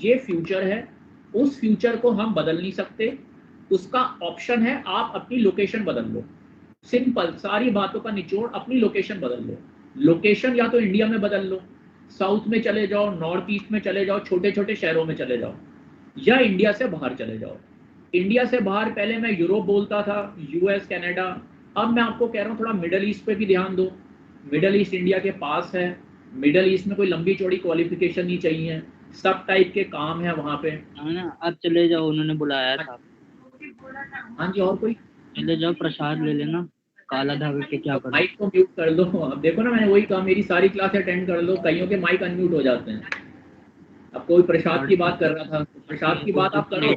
ये फ्यूचर है। उस फ्यूचर को हम बदल नहीं सकते, उसका ऑप्शन है आप अपनी लोकेशन बदल लो। सिंपल, सारी बातों का निचोड़, अपनी लोकेशन बदल लो। लोकेशन या तो इंडिया में बदल लो, साउथ में चले जाओ, नॉर्थ ईस्ट में चले जाओ, छोटे छोटे शहरों में चले जाओ, या इंडिया से बाहर चले जाओ। इंडिया से बाहर पहले मैं यूरोप बोलता था, US, कनाडा। अब मैं आपको कह रहा हूँ थोड़ा मिडल ईस्ट पे भी ध्यान दो। मिडल ईस्ट इंडिया के पास है। मिडल ईस्ट में कोई लंबी चौड़ी क्वालिफिकेशन नहीं चाहिए, सब टाइप के काम है वहाँ पे। ना अब चले जाओ, उन्होंने बुलाया था। हाँ जी, और कोई? चले जाओ, प्रसाद ले लेना, काला धागा के क्या करो। माइक को म्यूट कर दो। अब देखो ना, मैंने वही कहा, मेरी सारी क्लास अटेंड कर लो, कईयों के माइक अनम्यूट हो जाते हैं। अब कोई प्रसाद की बात कर रहा था, प्रसाद की बात आप करो,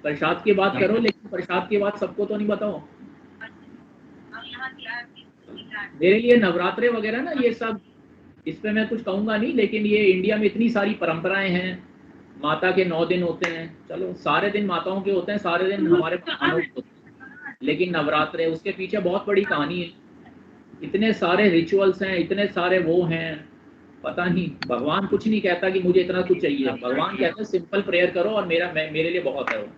प्रसाद की बात करो, लेकिन प्रसाद की बात सबको तो नहीं बताओ। मेरे लिए नवरात्रे वगैरह ना, ये सब, इस पे मैं कुछ कहूंगा नहीं, लेकिन ये इंडिया में इतनी सारी परंपराएं हैं। माता के 9 दिन होते हैं, चलो सारे दिन माताओं के होते हैं, सारे दिन हमारे भगवानों के होते हैं, लेकिन नवरात्रे, उसके पीछे बहुत बड़ी कहानी है। इतने सारे रिचुअल्स हैं, इतने सारे वो हैं, पता नहीं। भगवान कुछ नहीं कहता कि मुझे इतना कुछ चाहिए। भगवान कहता है सिंपल प्रेयर करो और मेरे लिए बहुत है वो।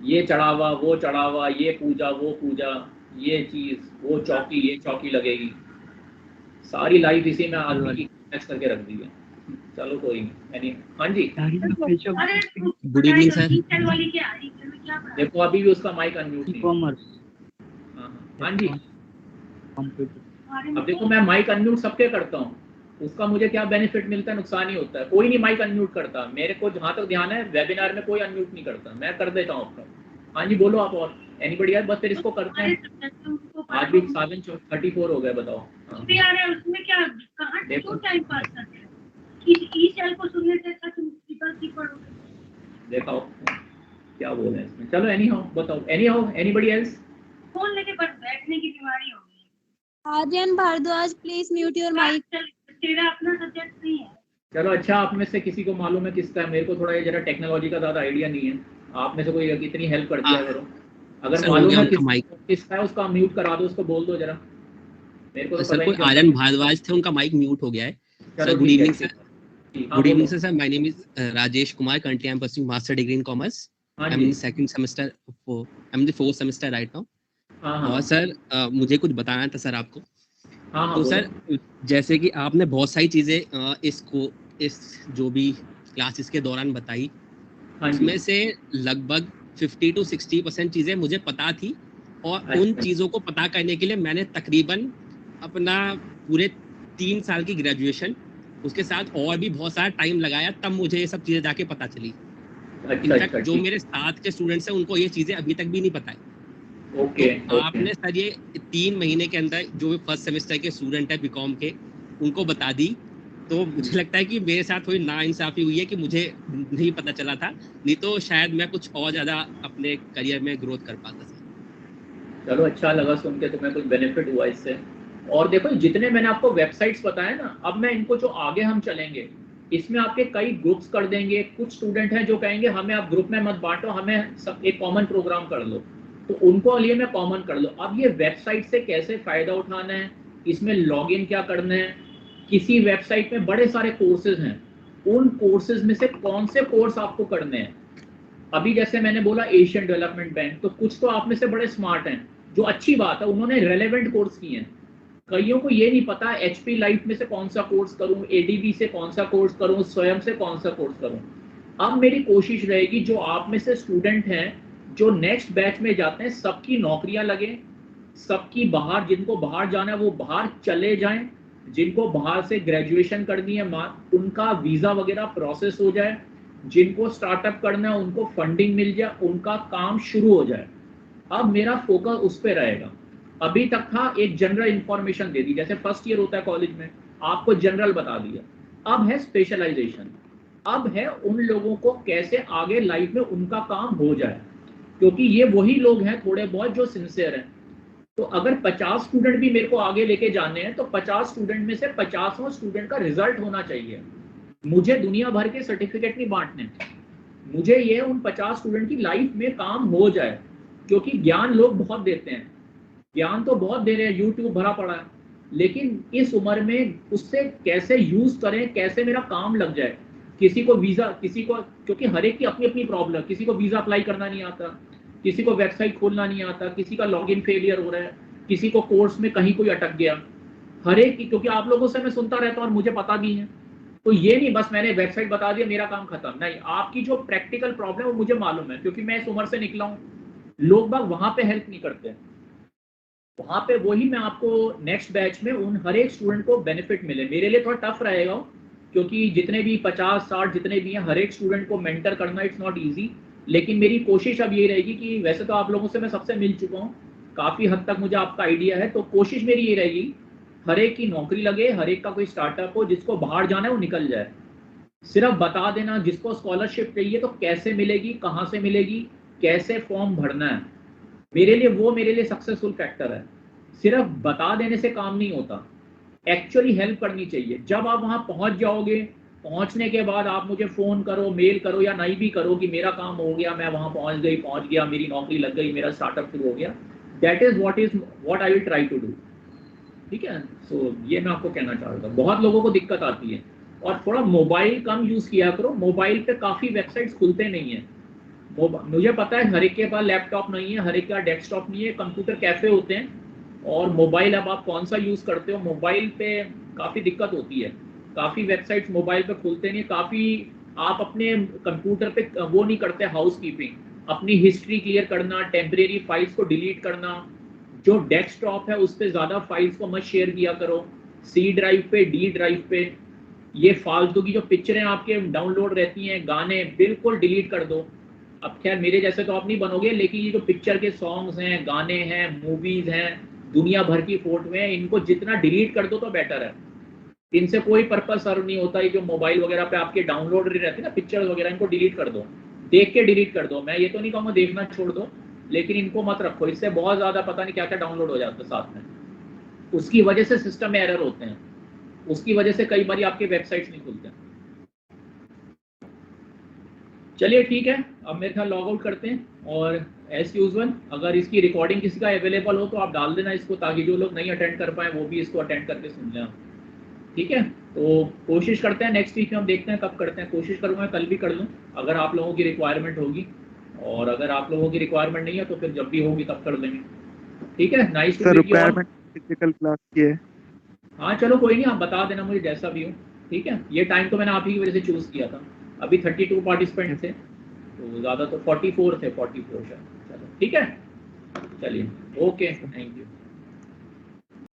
ये चढ़ावा, वो चढ़ावा, ये पूजा, वो पूजा, ये चीज, वो चौकी, ये चौकी लगेगी। सारी लाइफ इसी में आदमी की कनेक्ट करके रख दी है। चलो कोई नहीं। हाँ जी, गुड इवनिंग सर। देखो अभी भी उसका माइक अनम्यूट नहीं। कॉमर्स। हाँ जी, अब देखो मैं माइक अनम्यूट सबके करता हूँ, उसका मुझे क्या बेनिफिट मिलता है? नुकसान ही होता है। कोई नहीं माइक अनम्यूट करता। मेरे को जहाँ तक ध्यान है, वेबिनार में कोई अनम्यूट नहीं करता, मैं कर देता हूँ आपका। हाँ जी बोलो आप। और एनीबॉडी यार, बस फिर इसको करते हैं। आज भी 7:34 हो गए, बताओ। उसमें क्या देखो टाइम पास करते हैं? ई सेल को सुनने से अच्छा तुम स्पीकर की पढ़ो। देखो क्या बोल रहे हैं इसमें। चलो एनी हाउ बताओ, any how anybody else? Phone लेके बस बैठने की बीमारी हो गई। Aryan Bhardwaj, please mute your mic. तेरा अपना सब्जेक्ट नहीं है। चलो अच्छा, आप में से किसी को मालूम है किसका है? मेरे को थोड़ा ये जरा टेक्नोलॉजी का ज़्यादा आइडिया नहीं है। आप में से कोई इतनी हेल्प कर दिया करो। अगर मालूम है किसका है, उसका म्यूट करा दो, उसको बोल दो जरा। मेरे को तो सर कोई आर्यन भारद्वाज थे, उनका माइक म्यूट हो गया है। Sir good evening sir. Good evening sir. My name is Rajesh Kumar. Currently I am pursuing master degree in commerce. I'm in second semester. I'm in the 4th semester right now. और sir मुझे कुछ बताना था sir आपको। तो sir जैसे कि आपने बहुत सारी चीजें इस जो भी क्लासेस के दौरान बताई, उसमें से लगभग 50 to 60% चीजें मुझे पता थी और उन चीज़ों को पता करने के लिए मैंने तकरीबन अपना पूरे 3 साल की ग्रेजुएशन उसके साथ और भी बहुत सारा टाइम लगाया, तब मुझे ये सब चीज़ें जाके पता चली। इनफैक्ट जो मेरे साथ के स्टूडेंट्स हैं उनको ये चीज़ें अभी तक भी नहीं पता है। ओके, तो आपने सर ये 3 महीने के अंदर जो फर्स्ट सेमेस्टर के स्टूडेंट है बीकॉम के, उनको बता दी, तो मुझे लगता है कि मेरे साथ थोड़ी नाइंसाफी हुई है कि मुझे नहीं पता चला था, नहीं तो शायद मैं कुछ और ज़्यादा अपने करियर में ग्रोथ कर पाता था। चलो अच्छा लगा सुन के, तुम्हें कुछ बेनिफिट हुआ इससे। और देखो जितने मैंने आपको वेबसाइट्स बताए ना, अब मैं इनको जो आगे हम चलेंगे इसमें आपके कई ग्रुप्स कर देंगे। कुछ स्टूडेंट हैं जो कहेंगे हमें आप ग्रुप में मत बांटो, हमें सब एक कॉमन प्रोग्राम कर लो, तो उनको लिए मैं कॉमन कर लो। अब ये वेबसाइट से कैसे फ़ायदा उठाना है, इसमें लॉगिन क्या करना है, किसी वेबसाइट में बड़े सारे कोर्सेज हैं, उन कोर्सेज में से कौन से कोर्स आपको करने हैं। अभी जैसे मैंने बोला एशियन डेवलपमेंट बैंक, तो कुछ तो आप में से बड़े स्मार्ट हैं, जो अच्छी बात है, उन्होंने रेलेवेंट कोर्स किए हैं। कईयों को ये नहीं पता HP लाइफ में से कौन सा कोर्स करूं, ADB से कौन सा कोर्स करूं, स्वयं से कौन सा कोर्स करूं। अब मेरी कोशिश रहेगी जो आप में से स्टूडेंट हैं जो नेक्स्ट बैच में जाते हैं, सबकी नौकरियां लगे, सबकी बाहर, जिनको बाहर जाना है वो बाहर चले जाएं, जिनको बाहर से ग्रेजुएशन करनी है उनका वीज़ा वगैरह प्रोसेस हो जाए, जिनको स्टार्टअप करना है उनको फंडिंग मिल जाए, उनका काम शुरू हो जाए। अब मेरा फोकस उस पर रहेगा। अभी तक था एक जनरल इंफॉर्मेशन दे दी, जैसे फर्स्ट ईयर होता है कॉलेज में, आपको जनरल बता दिया। अब है स्पेशलाइजेशन, अब है उन लोगों को कैसे आगे लाइफ में उनका काम हो जाए, क्योंकि ये वही लोग हैं थोड़े बहुत जो सिंसियर हैं। तो अगर 50 स्टूडेंट भी मेरे को आगे लेके जाने हैं, तो 50 स्टूडेंट में से 50वां स्टूडेंट का रिजल्ट होना चाहिए। मुझे दुनिया भर के सर्टिफिकेट नहीं बांटने, मुझे ये उन 50 स्टूडेंट की लाइफ में काम हो जाए, क्योंकि ज्ञान लोग बहुत देते हैं, ज्ञान तो बहुत दे रहे हैं, यूट्यूब भरा पड़ा है, लेकिन इस उम्र में उससे कैसे यूज करें, कैसे मेरा काम लग जाए। किसी को वीज़ा, किसी को, क्योंकि हर एक की अपनी अपनी प्रॉब्लम, किसी को वीज़ा अप्लाई करना नहीं आता, किसी को वेबसाइट खोलना नहीं आता, किसी का लॉगिन फेलियर हो रहा है, किसी को कोर्स में कहीं कोई अटक गया, हर एक की, क्योंकि आप लोगों से मैं सुनता रहता हूँ और मुझे पता भी है। तो ये नहीं बस मैंने वेबसाइट बता दिया मेरा काम खत्म, नहीं, आपकी जो प्रैक्टिकल प्रॉब्लम है वो मुझे मालूम है, क्योंकि मैं इस उम्र से निकला हूँ। लोग बाग वहाँ पे हेल्प नहीं करते, वहाँ पे वही मैं आपको नेक्स्ट बैच में उन हर एक स्टूडेंट को बेनिफिट मिले। मेरे लिए थोड़ा टफ रहेगा, क्योंकि जितने भी 50-60 जितने भी हैं, हर एक स्टूडेंट को मेंटर करना इट्स नॉट इजी, लेकिन मेरी कोशिश अब ये रहेगी कि वैसे तो आप लोगों से मैं सबसे मिल चुका हूँ, काफ़ी हद तक मुझे आपका आइडिया है, तो कोशिश मेरी ये रहेगी हर एक की नौकरी लगे, हर एक का कोई स्टार्टअप हो, जिसको बाहर जाना है वो निकल जाए। सिर्फ बता देना, जिसको स्कॉलरशिप चाहिए तो कैसे मिलेगी, कहाँ से मिलेगी, कैसे फॉर्म भरना है, मेरे लिए सक्सेसफुल फैक्टर है। सिर्फ बता देने से काम नहीं होता, एक्चुअली हेल्प करनी चाहिए। जब आप वहाँ पहुँच जाओगे, पहुँचने के बाद आप मुझे फ़ोन करो, मेल करो या नहीं भी करो कि मेरा काम हो गया, मैं वहाँ पहुँच गया, मेरी नौकरी लग गई, मेरा स्टार्टअप शुरू हो गया, that is what I will try to do. ठीक है, सो ये मैं आपको कहना चाह रहा था। बहुत लोगों को दिक्कत आती है, और थोड़ा मोबाइल कम यूज़ किया करो, मोबाइल पे काफ़ी वेबसाइट्स खुलते नहीं हैं। मुझे पता है हर एक के पास लैपटॉप नहीं है, हर एक का डेस्कटॉप नहीं है, कंप्यूटर कैफ़े होते हैं, और मोबाइल अब आप कौन सा यूज़ करते हो, मोबाइल पे काफ़ी दिक्कत होती है, काफ़ी वेबसाइट्स मोबाइल पे खुलते नहीं, काफ़ी आप अपने कंप्यूटर पे वो नहीं करते हाउस कीपिंग, अपनी हिस्ट्री क्लियर करना, टेम्परेरी फाइल्स को डिलीट करना, जो डेस्कटॉप है उस पर ज़्यादा फाइल्स को मत शेयर किया करो, C ड्राइव पे, D ड्राइव पे, ये फालतू की जो पिक्चरें आपके डाउनलोड रहती हैं, गाने, बिल्कुल डिलीट कर दो। अब खैर मेरे जैसे तो आप नहीं बनोगे, लेकिन ये जो पिक्चर के सॉन्ग्स हैं, गाने हैं, मूवीज़ हैं, दुनिया भर की फोटो हैं, इनको जितना डिलीट कर दो तो बेटर है। इनसे कोई पर्पस सर्व नहीं होता। ये जो मोबाइल वगैरह पे आपके डाउनलोड रहते हैं ना पिक्चर्स वगैरह, इनको डिलीट कर दो, देख के डिलीट कर दो। मैं ये तो नहीं कहूँगा देखना छोड़ दो, लेकिन इनको मत रखो, इससे बहुत ज़्यादा पता नहीं क्या क्या डाउनलोड हो जाता है साथ में, उसकी वजह से सिस्टम में एरर होते हैं, उसकी वजह से कई बार आपके वेबसाइट्स नहीं खुलते हैं। चलिए ठीक है, अब मेरे ख्याल लॉग आउट करते हैं, और एज यूजुअल अगर इसकी रिकॉर्डिंग किसी का अवेलेबल हो तो आप डाल देना इसको, ताकि जो लोग नहीं अटेंड कर पाए वो भी इसको अटेंड करके सुन लें। ठीक है, तो कोशिश करते हैं नेक्स्ट वीक में, हम देखते हैं कब करते हैं। कोशिश करूँगा कल भी कर लूँ अगर आप लोगों की रिक्वायरमेंट होगी, और अगर आप लोगों की रिक्वायरमेंट नहीं है तो फिर जब भी होगी तब कर लेंगे। ठीक है, nice to meet you. Physical class की है। हाँ चलो कोई नहीं, आप बता देना मुझे जैसा भी हो। ठीक है, ये टाइम तो मैंने आप ही की वजह से चूज़ किया था। अभी 32 पार्टिसिपेंट थे, तो ज़्यादा तो 44 थे, 44 शायद। चलो ठीक है, चलिए। Okay, thank you.